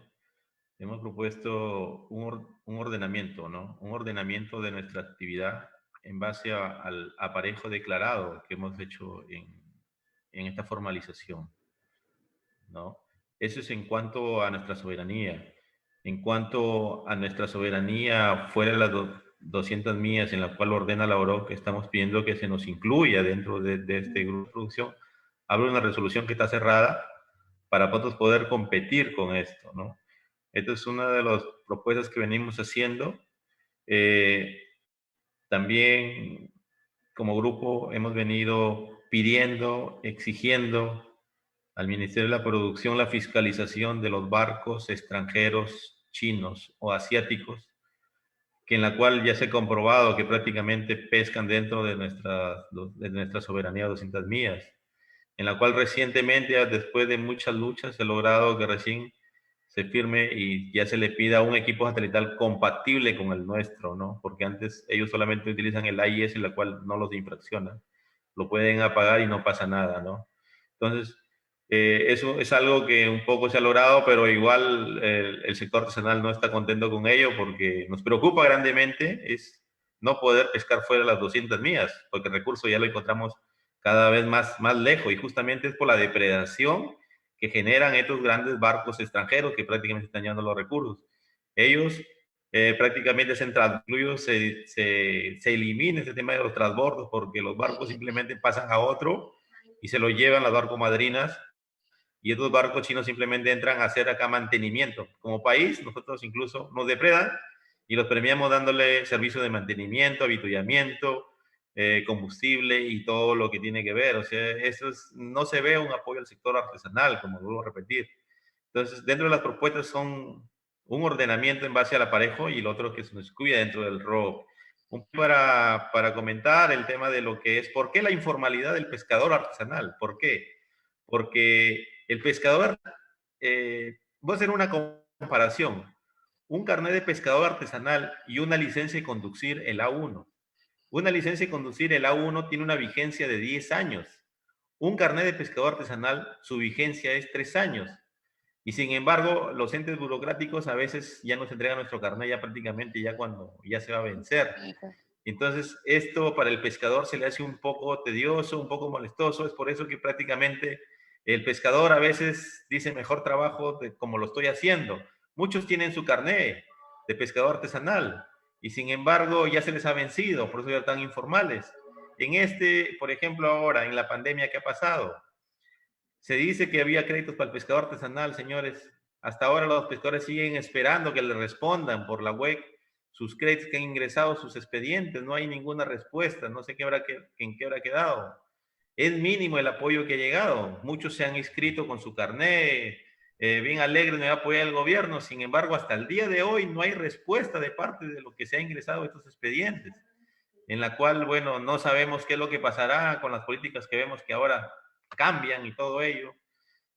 S5: hemos propuesto un ordenamiento, ¿no? Un ordenamiento de nuestra actividad en base al aparejo declarado que hemos hecho en esta formalización, ¿no? Eso es en cuanto a nuestra soberanía. En cuanto a nuestra soberanía fuera de las 200 millas en la cual ordena la OROC, estamos pidiendo que se nos incluya dentro de este grupo de producción. Habla una resolución que está cerrada para nosotros poder competir con esto, ¿no? Esta es una de las propuestas que venimos haciendo. También como grupo hemos venido pidiendo, exigiendo al Ministerio de la Producción la fiscalización de los barcos extranjeros, chinos o asiáticos, que en la cual ya se ha comprobado que prácticamente pescan dentro de nuestra soberanía 200 millas, en la cual recientemente, después de muchas luchas, se ha logrado que recién se firme y ya se le pida un equipo satelital compatible con el nuestro, ¿no? Porque antes ellos solamente utilizan el AIS, la cual no los infracciona. Lo pueden apagar y no pasa nada, ¿no? Entonces, eso es algo que un poco se ha logrado, pero igual el sector artesanal no está contento con ello porque nos preocupa grandemente es no poder pescar fuera de las 200 millas, porque el recurso ya lo encontramos cada vez más lejos, y justamente es por la depredación que generan estos grandes barcos extranjeros que prácticamente están llevando los recursos. Ellos prácticamente se elimina este tema de los transbordos, porque los barcos simplemente pasan a otro y se lo llevan las barcos madrinas, y estos barcos chinos simplemente entran a hacer acá mantenimiento. Como país, nosotros incluso nos depredan y los premiamos dándole servicio de mantenimiento, avituallamiento, combustible y todo lo que tiene que ver. O sea, no se ve un apoyo al sector artesanal, como vuelvo a repetir. Entonces, dentro de las propuestas son un ordenamiento en base al aparejo y el otro que se nos excluye dentro del ROP. Para comentar el tema de lo que es, ¿por qué la informalidad del pescador artesanal? ¿Por qué? Porque el pescador, voy a hacer una comparación, un carnet de pescador artesanal y una licencia de conducir el A1. Una licencia de conducir el A1 tiene una vigencia de 10 años. Un carnet de pescador artesanal, su vigencia es 3 años. Y sin embargo, los entes burocráticos a veces ya nos entregan nuestro carnet ya prácticamente ya cuando ya se va a vencer. Entonces, esto para el pescador se le hace un poco tedioso, un poco molestoso. Es por eso que prácticamente el pescador a veces dice mejor trabajo de como lo estoy haciendo. Muchos tienen su carnet de pescador artesanal y sin embargo ya se les ha vencido, por eso ya están informales. Por ejemplo, ahora en la pandemia que ha pasado, se dice que había créditos para el pescador artesanal, señores. Hasta ahora los pescadores siguen esperando que les respondan por la web sus créditos que han ingresado, sus expedientes. No hay ninguna respuesta. No sé en qué habrá quedado. Es mínimo el apoyo que ha llegado. Muchos se han inscrito con su carnet, bien alegres, me va a apoyar el gobierno. Sin embargo, hasta el día de hoy no hay respuesta de parte de lo que se ha ingresado a estos expedientes, en la cual, bueno, no sabemos qué es lo que pasará con las políticas que vemos que ahora cambian y todo ello.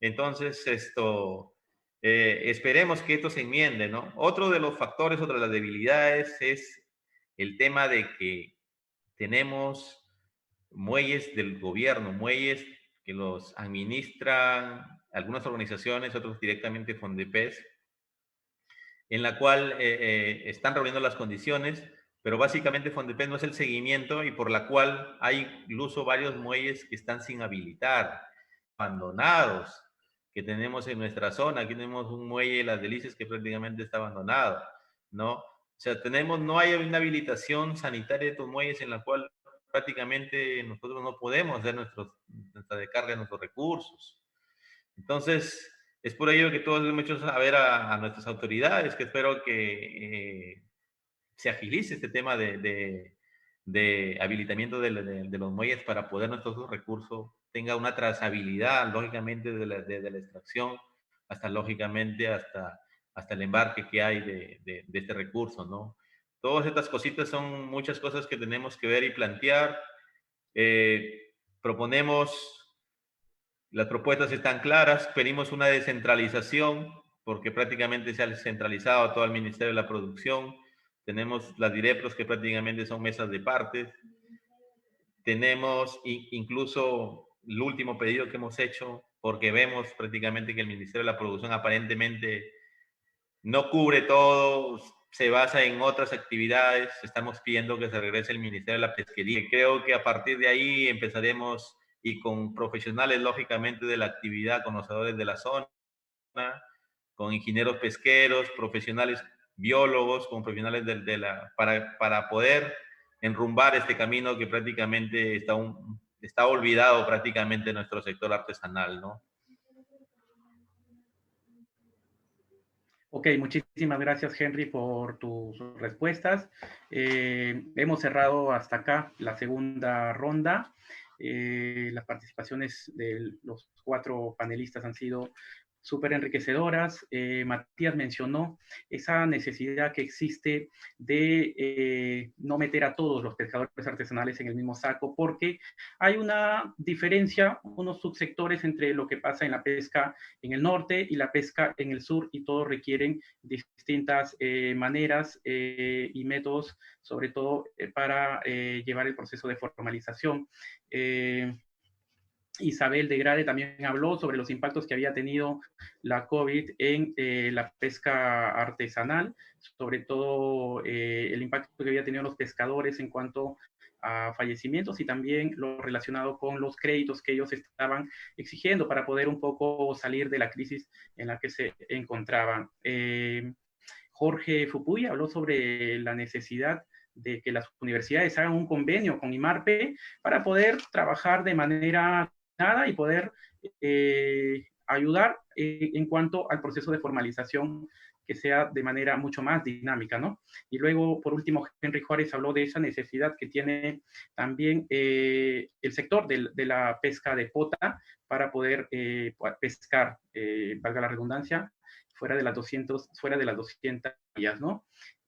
S5: Entonces, esperemos que esto se enmiende, ¿no? Otro de los factores, otra de las debilidades es el tema de que tenemos muelles del gobierno, muelles que los administran algunas organizaciones, otros directamente Fondepes, en la cual están reuniendo las condiciones, pero básicamente Fondepes no es el seguimiento y por la cual hay incluso varios muelles que están sin habilitar, abandonados, que tenemos en nuestra zona. Aquí tenemos un muelle, Las Delicias, que prácticamente está abandonado, ¿no? O sea, no hay una habilitación sanitaria de estos muelles en la cual prácticamente nosotros no podemos hacer nuestra descarga de nuestros recursos. Entonces, es por ello que todos hemos hecho saber a nuestras autoridades que espero que se agilice este tema de habilitamiento de los muelles para poder nuestros recursos tenga una trazabilidad, lógicamente, de la extracción hasta, lógicamente, hasta el embarque que hay de este recurso, ¿no? Todas estas cositas son muchas cosas que tenemos que ver y plantear. Proponemos, las propuestas están claras, pedimos una descentralización porque prácticamente se ha descentralizado todo el Ministerio de la Producción. Tenemos las DIREPROS que prácticamente son mesas de partes. Tenemos incluso el último pedido que hemos hecho, porque vemos prácticamente que el Ministerio de la Producción aparentemente no cubre todo, se basa en otras actividades. Estamos pidiendo que se regrese el Ministerio de la Pesquería. Creo que a partir de ahí empezaremos, y con profesionales, lógicamente, de la actividad, conocedores de la zona, con ingenieros pesqueros, profesionales biólogos, con profesionales para poder enrumbar este camino que prácticamente está olvidado prácticamente en nuestro sector artesanal, ¿no?
S1: Ok, muchísimas gracias, Henry, por tus respuestas. Hemos cerrado hasta acá la segunda ronda. Las participaciones de los 4 panelistas han sido súper enriquecedoras. Matías mencionó esa necesidad que existe de no meter a todos los pescadores artesanales en el mismo saco, porque hay una diferencia, unos subsectores entre lo que pasa en la pesca en el norte y la pesca en el sur, y todos requieren distintas maneras y métodos, sobre todo para llevar el proceso de formalización. Isabel de Grade también habló sobre los impactos que había tenido la COVID en la pesca artesanal, sobre todo el impacto que había tenido los pescadores en cuanto a fallecimientos y también lo relacionado con los créditos que ellos estaban exigiendo para poder un poco salir de la crisis en la que se encontraban. Jorge Fupuy habló sobre la necesidad de que las universidades hagan un convenio con IMARPE para poder trabajar de manera nada y poder ayudar en cuanto al proceso de formalización que sea de manera mucho más dinámica, ¿no? Y luego, por último, Henry Juárez habló de esa necesidad que tiene también el sector de la pesca de pota para poder pescar, valga la redundancia, fuera de las 200 millas, ¿no?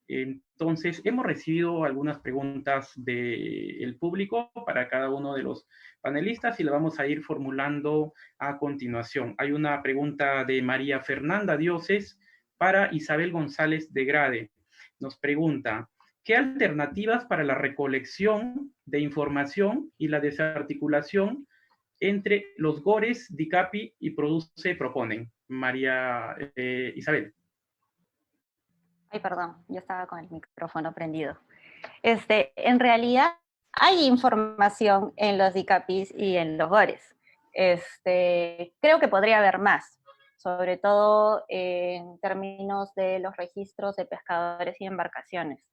S1: Entonces, hemos recibido algunas preguntas del público para cada uno de los panelistas y la vamos a ir formulando a continuación. Hay una pregunta de María Fernanda Dioses para Isabel González de Grade. Nos pregunta, ¿qué alternativas para la recolección de información y la desarticulación entre los GORES, DICAPI y PRODUCE proponen? María Isabel.
S3: Ay, perdón, yo estaba con el micrófono prendido. En realidad hay información en los DICAPIs y en los GORES. Creo que podría haber más, sobre todo en términos de los registros de pescadores y embarcaciones.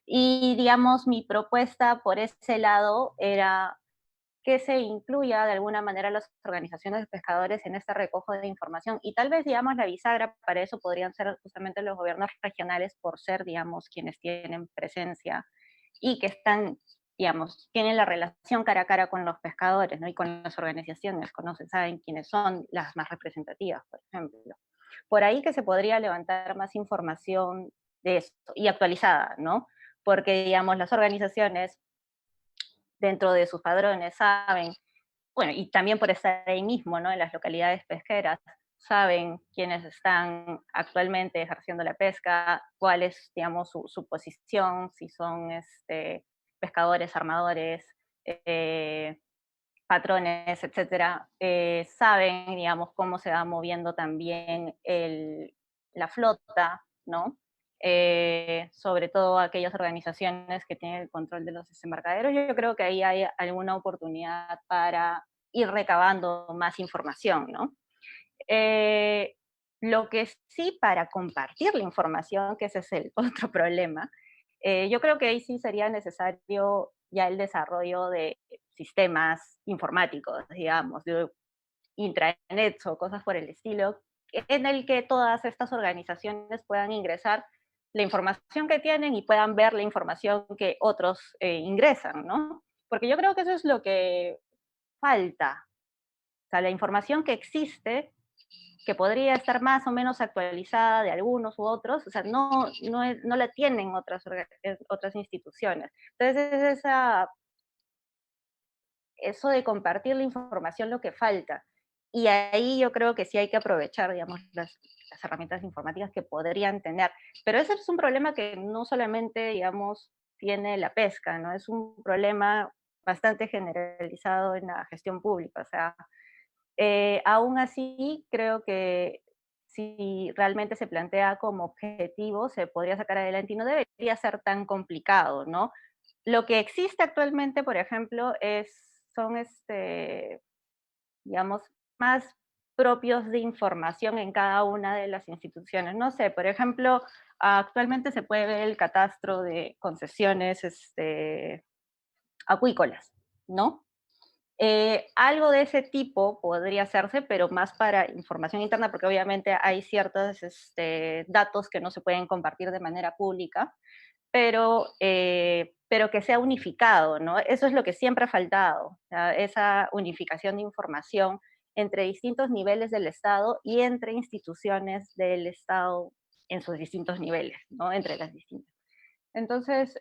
S3: Y, digamos, mi propuesta por ese lado era que se incluya de alguna manera las organizaciones de pescadores en este recojo de información. Y tal vez, digamos, la bisagra para eso podrían ser justamente los gobiernos regionales por ser, digamos, quienes tienen presencia y que están, digamos, tienen la relación cara a cara con los pescadores, ¿no? Y con las organizaciones, conocen, saben quiénes son las más representativas, por ejemplo. Por ahí que se podría levantar más información de esto, y actualizada, ¿no? Porque, digamos, las organizaciones dentro de sus padrones saben, bueno, y también por estar ahí mismo, ¿no? En las localidades pesqueras, saben quiénes están actualmente ejerciendo la pesca, cuál es, digamos, su posición, si son pescadores, armadores, patrones, etcétera, saben, digamos, cómo se va moviendo también la flota, ¿no? Sobre todo aquellas organizaciones que tienen el control de los desembarcaderos. Yo creo que ahí hay alguna oportunidad para ir recabando más información, ¿no? Lo que sí, para compartir la información, que ese es el otro problema, yo creo que ahí sí sería necesario ya el desarrollo de sistemas informáticos, digamos, de intranets o cosas por el estilo, en el que todas estas organizaciones puedan ingresar la información que tienen y puedan ver la información que otros ingresan, ¿no? Porque yo creo que eso es lo que falta. O sea, la información que existe, que podría estar más o menos actualizada de algunos u otros, o sea, no la tienen otras instituciones. Entonces, eso de compartir la información lo que falta. Y ahí yo creo que sí hay que aprovechar, digamos, las herramientas informáticas que podrían tener. Pero ese es un problema que no solamente, digamos, tiene la pesca, ¿no? Es un problema bastante generalizado en la gestión pública. O sea, aún así, creo que si realmente se plantea como objetivo, se podría sacar adelante y no debería ser tan complicado, ¿no? Lo que existe actualmente, por ejemplo, son, digamos, más propios de información en cada una de las instituciones. No sé, por ejemplo, actualmente se puede ver el catastro de concesiones acuícolas, ¿no? Algo de ese tipo podría hacerse, pero más para información interna, porque obviamente hay ciertos datos que no se pueden compartir de manera pública, pero que sea unificado, ¿no? Eso es lo que siempre ha faltado, o sea, esa unificación de información entre distintos niveles del Estado y entre instituciones del Estado en sus distintos niveles, ¿no? Entre las distintas. Entonces,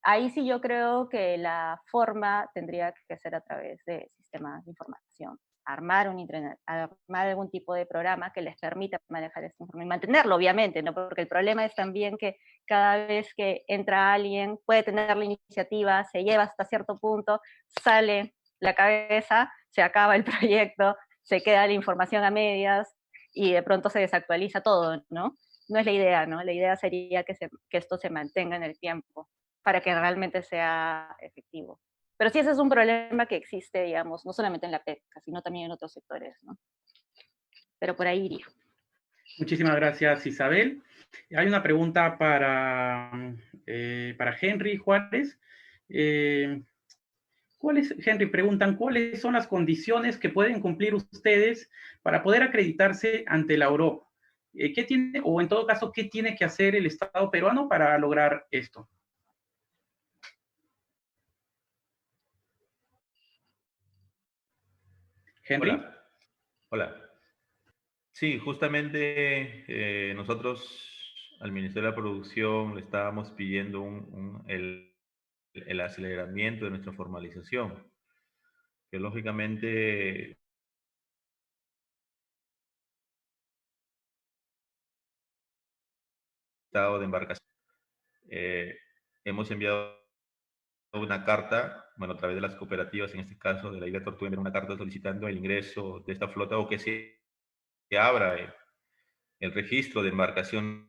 S3: ahí sí yo creo que la forma tendría que ser a través de sistemas de información. Armar algún tipo de programa que les permita manejar esta información y mantenerlo, obviamente, ¿no? Porque el problema es también que cada vez que entra alguien puede tener la iniciativa, se lleva hasta cierto punto, sale la cabeza, se acaba el proyecto, se queda la información a medias y de pronto se desactualiza todo, ¿no? No es la idea, ¿no? La idea sería que esto se mantenga en el tiempo. para que realmente sea efectivo. Pero sí, ese es un problema que existe, digamos, no solamente en la pesca, sino también en otros sectores, ¿no? Pero por ahí iría.
S1: Muchísimas gracias, Isabel. Hay una pregunta para Henry Juárez. Henry, preguntan, ¿cuáles son las condiciones que pueden cumplir ustedes para poder acreditarse ante la Europa? ¿Qué tiene, o en todo caso, qué tiene que hacer el Estado peruano para lograr esto? Henry.
S5: Hola. Hola. Sí, justamente nosotros al Ministerio de la Producción le estábamos pidiendo el aceleramiento de nuestra formalización, que lógicamente estado de embarcación. Hemos enviado una carta, bueno, a través de las cooperativas, en este caso de la Isla Tortuga, una carta solicitando el ingreso de esta flota o que se abra el registro de embarcaciones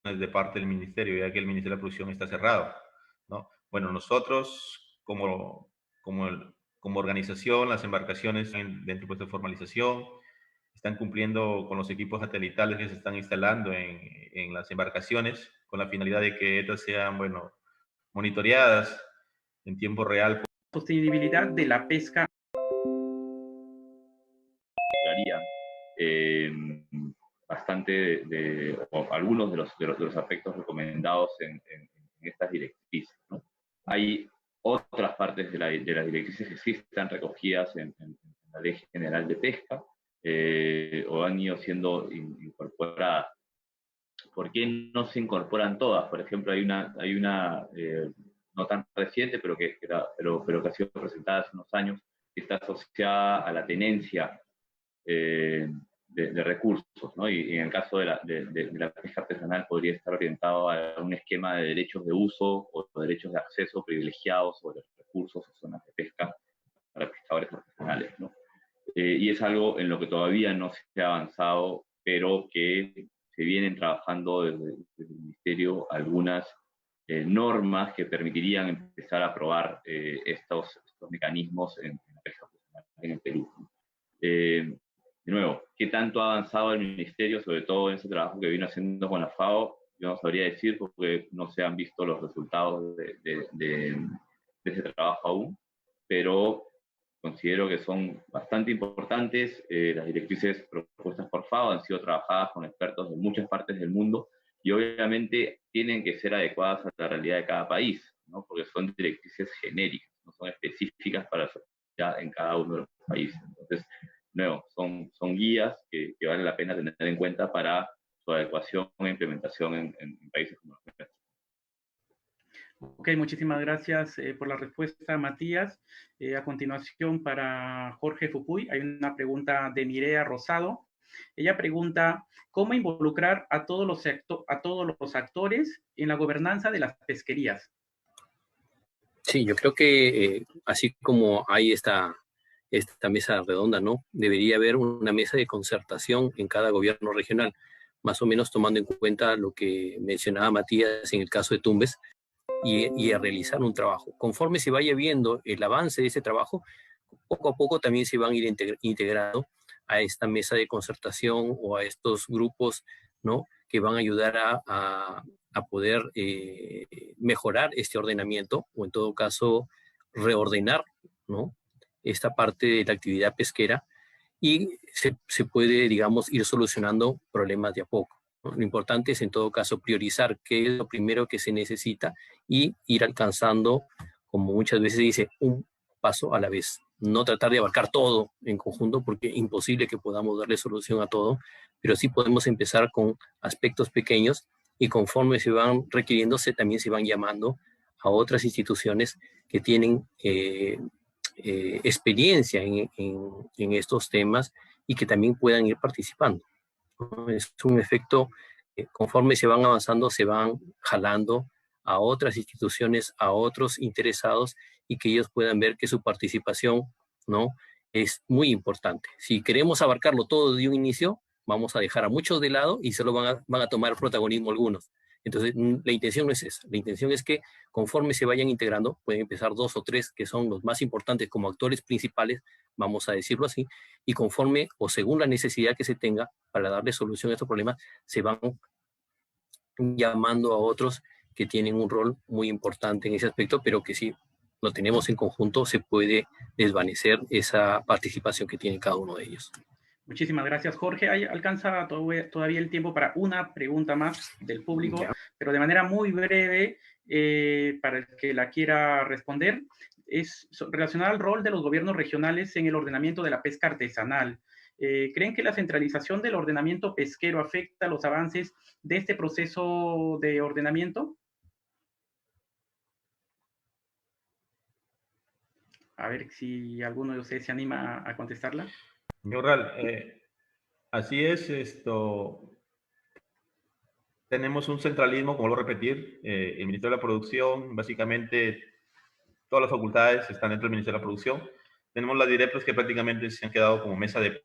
S5: de parte del ministerio, ya que el Ministerio de la Producción está cerrado, ¿no? Bueno, nosotros como organización, las embarcaciones dentro de esta formalización, están cumpliendo con los equipos satelitales que se están instalando en las embarcaciones, con la finalidad de que estas sean, bueno, monitoreadas en tiempo real.
S1: Sostenibilidad de la pesca.
S2: Bastante o algunos de los aspectos recomendados en estas directrices, ¿no? Hay otras partes de las directrices que sí están recogidas en la Ley General de Pesca o han ido siendo incorporadas. ¿Por qué no se incorporan todas? Por ejemplo, hay una no tan reciente, pero que ha sido presentada hace unos años, que está asociada a la tenencia de recursos, ¿no? Y en el caso de la pesca artesanal podría estar orientado a un esquema de derechos de uso o derechos de acceso privilegiados sobre los recursos o zonas de pesca para pescadores artesanales, ¿no? Y es algo en lo que todavía no se ha avanzado, pero que se vienen trabajando desde el Ministerio algunas normas que permitirían empezar a probar estos mecanismos en la pesca artesanal en el Perú, ¿no? De nuevo, ¿qué tanto ha avanzado el Ministerio, sobre todo en ese trabajo que vino haciendo con la FAO? Yo no sabría decir porque no se han visto los resultados de ese trabajo aún, pero considero que son bastante importantes. Las directrices propuestas por FAO han sido trabajadas con expertos de muchas partes del mundo y obviamente tienen que ser adecuadas a la realidad de cada país, ¿no? Porque son directrices genéricas, no son específicas para la sociedad en cada uno de los países. Entonces, nuevo, son guías que vale la pena tener en cuenta para su adecuación e implementación en países como los nuestros.
S1: Ok, muchísimas gracias por la respuesta, Matías. A continuación, para Jorge Fupuy, hay una pregunta de Mireia Rosado. Ella pregunta, ¿cómo involucrar a todos los actores en la gobernanza de las pesquerías?
S4: Sí, yo creo que así como hay esta mesa redonda, ¿no? Debería haber una mesa de concertación en cada gobierno regional, más o menos tomando en cuenta lo que mencionaba Matías en el caso de Tumbes, y a realizar un trabajo. Conforme se vaya viendo el avance de ese trabajo, poco a poco también se van a ir integrando a esta mesa de concertación o a estos grupos, ¿no? Que van a ayudar a poder mejorar este ordenamiento o en todo caso reordenar, ¿no? Esta parte de la actividad pesquera y se puede, digamos, ir solucionando problemas de a poco, ¿no? Lo importante es en todo caso priorizar qué es lo primero que se necesita y ir alcanzando, como muchas veces dice, un paso a la vez. No tratar de abarcar todo en conjunto porque es imposible que podamos darle solución a todo, pero sí podemos empezar con aspectos pequeños y conforme se van requiriéndose también se van llamando a otras instituciones que tienen experiencia en estos temas y que también puedan ir participando, ¿no? Es un efecto, conforme se van avanzando, se van jalando a otras instituciones, a otros interesados y que ellos puedan ver que su participación, ¿no? Es muy importante. Si queremos abarcarlo todo de un inicio, vamos a dejar a muchos de lado y solo van a tomar protagonismo algunos. Entonces, la intención no es esa. La intención es que conforme se vayan integrando, pueden empezar 2 o 3 que son los más importantes como actores principales, vamos a decirlo así, y conforme o según la necesidad que se tenga para darle solución a estos problemas, se van llamando a otros que tienen un rol muy importante en ese aspecto, pero que si lo tenemos en conjunto se puede desvanecer esa participación que tiene cada uno de ellos.
S1: Muchísimas gracias, Jorge. Ahí alcanza todavía el tiempo para una pregunta más del público,
S4: Ya.
S1: pero de manera muy breve, para el que la quiera responder, es relacionada al rol de los gobiernos regionales en el ordenamiento de la pesca artesanal. ¿Creen que la centralización del ordenamiento pesquero afecta los avances de este proceso de ordenamiento? A ver si alguno de ustedes se anima a contestarla.
S5: Yorral, así es, tenemos un centralismo, como lo repetir, el Ministerio de la Producción, básicamente todas las facultades están dentro del Ministerio de la Producción. Tenemos las DIREPROS que prácticamente se han quedado como mesa de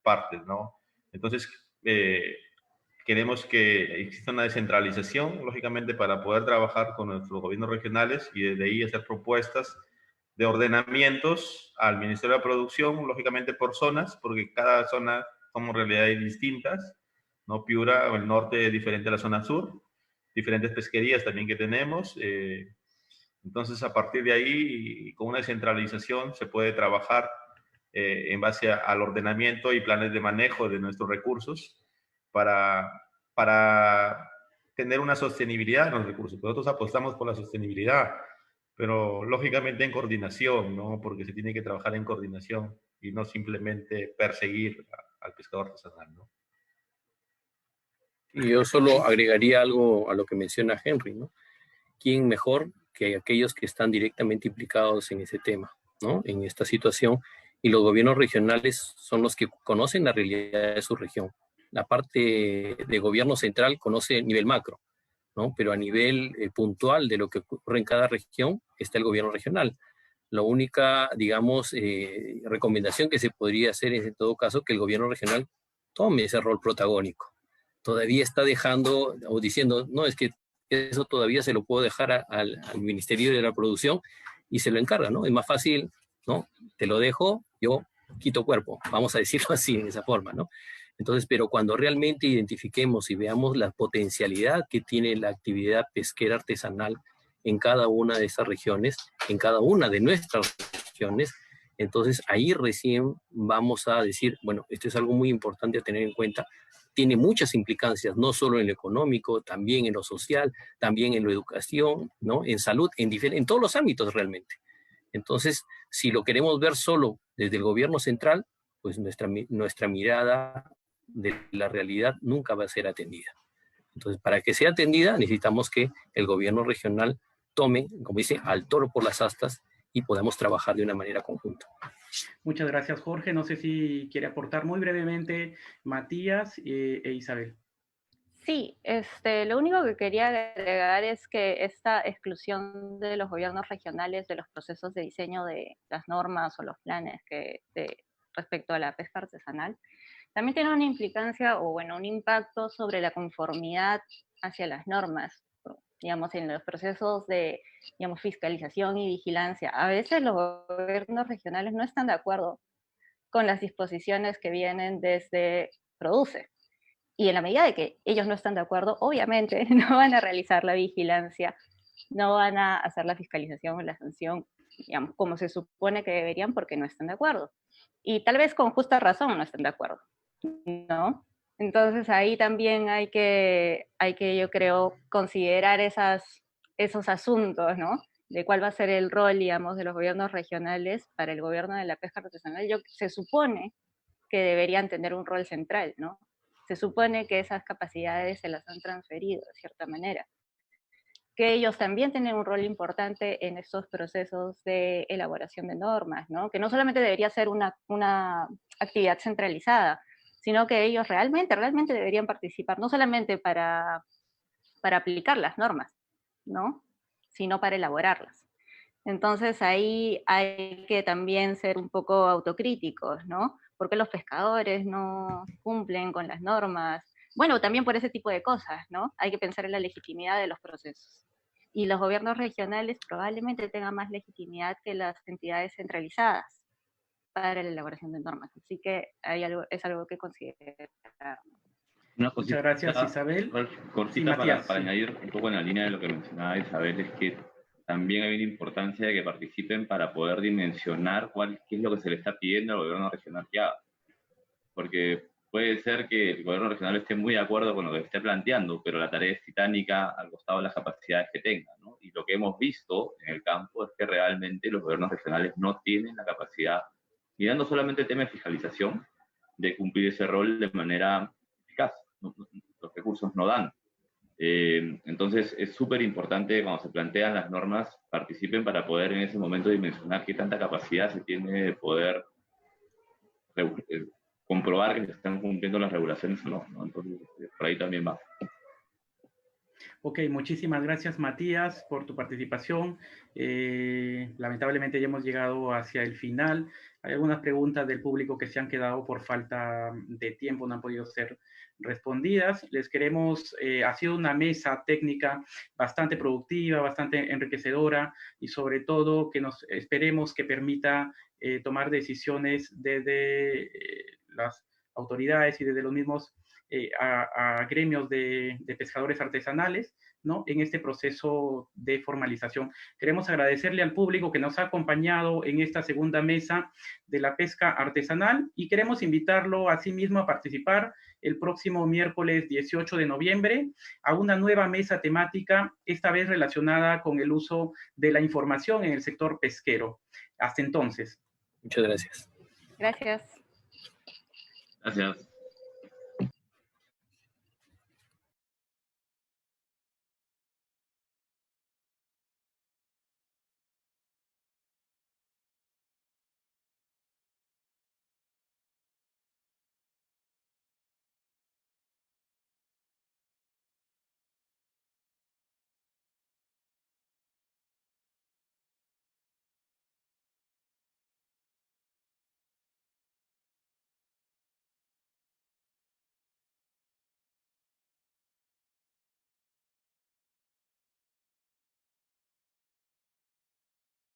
S5: partes, ¿no? Entonces, queremos que exista una descentralización, lógicamente, para poder trabajar con nuestros gobiernos regionales y desde ahí hacer propuestas de ordenamientos al Ministerio de la Producción, lógicamente por zonas, porque cada zona somos realidades distintas, ¿no? Piura, el norte es diferente a la zona sur, diferentes pesquerías también que tenemos. Entonces, a partir de ahí, con una descentralización, se puede trabajar en base al ordenamiento y planes de manejo de nuestros recursos para tener una sostenibilidad en los recursos. Nosotros apostamos por la sostenibilidad, pero lógicamente en coordinación, ¿no? Porque se tiene que trabajar en coordinación y no simplemente perseguir al pescador artesanal, ¿no?
S4: Y yo solo agregaría algo a lo que menciona Henry, ¿no? ¿Quién mejor que aquellos que están directamente implicados en ese tema, ¿no? En esta situación, y los gobiernos regionales son los que conocen la realidad de su región. La parte de gobierno central conoce el nivel macro, ¿no? Pero a nivel puntual de lo que ocurre en cada región está el gobierno regional. La única, digamos, recomendación que se podría hacer es en todo caso que el gobierno regional tome ese rol protagónico. Todavía está dejando o diciendo, no, es que eso todavía se lo puedo dejar al Ministerio de la Producción y se lo encarga, ¿no? Es más fácil, ¿no? Te lo dejo, yo quito cuerpo, vamos a decirlo así, en esa forma, ¿no? Entonces, pero cuando realmente identifiquemos y veamos la potencialidad que tiene la actividad pesquera artesanal en cada una de estas regiones, en cada una de nuestras regiones, entonces ahí recién vamos a decir, bueno, esto es algo muy importante a tener en cuenta, tiene muchas implicancias, no solo en lo económico, también en lo social, también en la educación, ¿no? En salud, en todos los ámbitos realmente. Entonces, si lo queremos ver solo desde el gobierno central, pues nuestra mirada de la realidad nunca va a ser atendida. Entonces, para que sea atendida, necesitamos que el gobierno regional tome, como dice, al toro por las astas y podamos trabajar de una manera conjunta.
S1: Muchas gracias, Jorge. No sé si quiere aportar muy brevemente Matías e Isabel.
S3: Sí, lo único que quería agregar es que esta exclusión de los gobiernos regionales de los procesos de diseño de las normas o los planes respecto a la pesca artesanal también tiene una implicancia o bueno, un impacto sobre la conformidad hacia las normas, digamos, en los procesos de, digamos, fiscalización y vigilancia. A veces los gobiernos regionales no están de acuerdo con las disposiciones que vienen desde Produce. Y en la medida de que ellos no están de acuerdo, obviamente no van a realizar la vigilancia, no van a hacer la fiscalización o la sanción, digamos, como se supone que deberían porque no están de acuerdo. Y tal vez con justa razón no están de acuerdo, ¿no? Entonces ahí también hay que yo creo, considerar esos asuntos, ¿no? De cuál va a ser el rol, digamos, de los gobiernos regionales para el gobierno de la pesca artesanal. Se supone que deberían tener un rol central, ¿no? Se supone que esas capacidades se las han transferido de cierta manera. Que ellos también tienen un rol importante en estos procesos de elaboración de normas, ¿no? Que no solamente debería ser una actividad centralizada, sino que ellos realmente deberían participar, no solamente para aplicar las normas, ¿no? Sino para elaborarlas. Entonces ahí hay que también ser un poco autocríticos, ¿no? ¿Por qué los pescadores no cumplen con las normas? bueno, también por ese tipo de cosas, ¿no? Hay que pensar en la legitimidad de los procesos. Y los gobiernos regionales probablemente tengan más legitimidad que las entidades centralizadas para la elaboración de normas. Así que es algo que considerar.
S2: Una
S1: Muchas
S2: cosita,
S1: gracias, Isabel.
S2: Ralph,
S1: Sí,
S2: cortita
S1: Matías,
S2: para
S1: sí.
S2: añadir un poco en la línea de lo que mencionaba Isabel, es que también hay una importancia de que participen para poder dimensionar qué es lo que se le está pidiendo al gobierno regional que haga. Porque puede ser que el gobierno regional esté muy de acuerdo con lo que esté planteando, pero la tarea es titánica al costado de las capacidades que tenga, ¿no? Y lo que hemos visto en el campo es que realmente los gobiernos regionales no tienen la capacidad, mirando solamente el tema de fiscalización, de cumplir ese rol de manera eficaz. Los recursos no dan. Entonces es súper importante cuando se plantean las normas, participen para poder en ese momento dimensionar qué tanta capacidad se tiene de poder comprobar que se están cumpliendo las regulaciones o no, ¿no? Entonces, por ahí también va.
S1: Ok, muchísimas gracias, Matías, por tu participación. Lamentablemente ya hemos llegado hacia el final. Hay algunas preguntas del público que se han quedado por falta de tiempo, no han podido ser respondidas. Les queremos, ha sido una mesa técnica bastante productiva, bastante enriquecedora y sobre todo que nos esperemos que permita tomar decisiones desde las autoridades y desde los mismos a gremios de pescadores artesanales, ¿no? En este proceso de formalización. Queremos agradecerle al público que nos ha acompañado en esta segunda mesa de la pesca artesanal y queremos invitarlo a sí mismo a participar el próximo miércoles 18 de noviembre a una nueva mesa temática, esta vez relacionada con el uso de la información en el sector pesquero. Hasta entonces.
S4: Muchas gracias.
S3: Gracias.
S2: Gracias.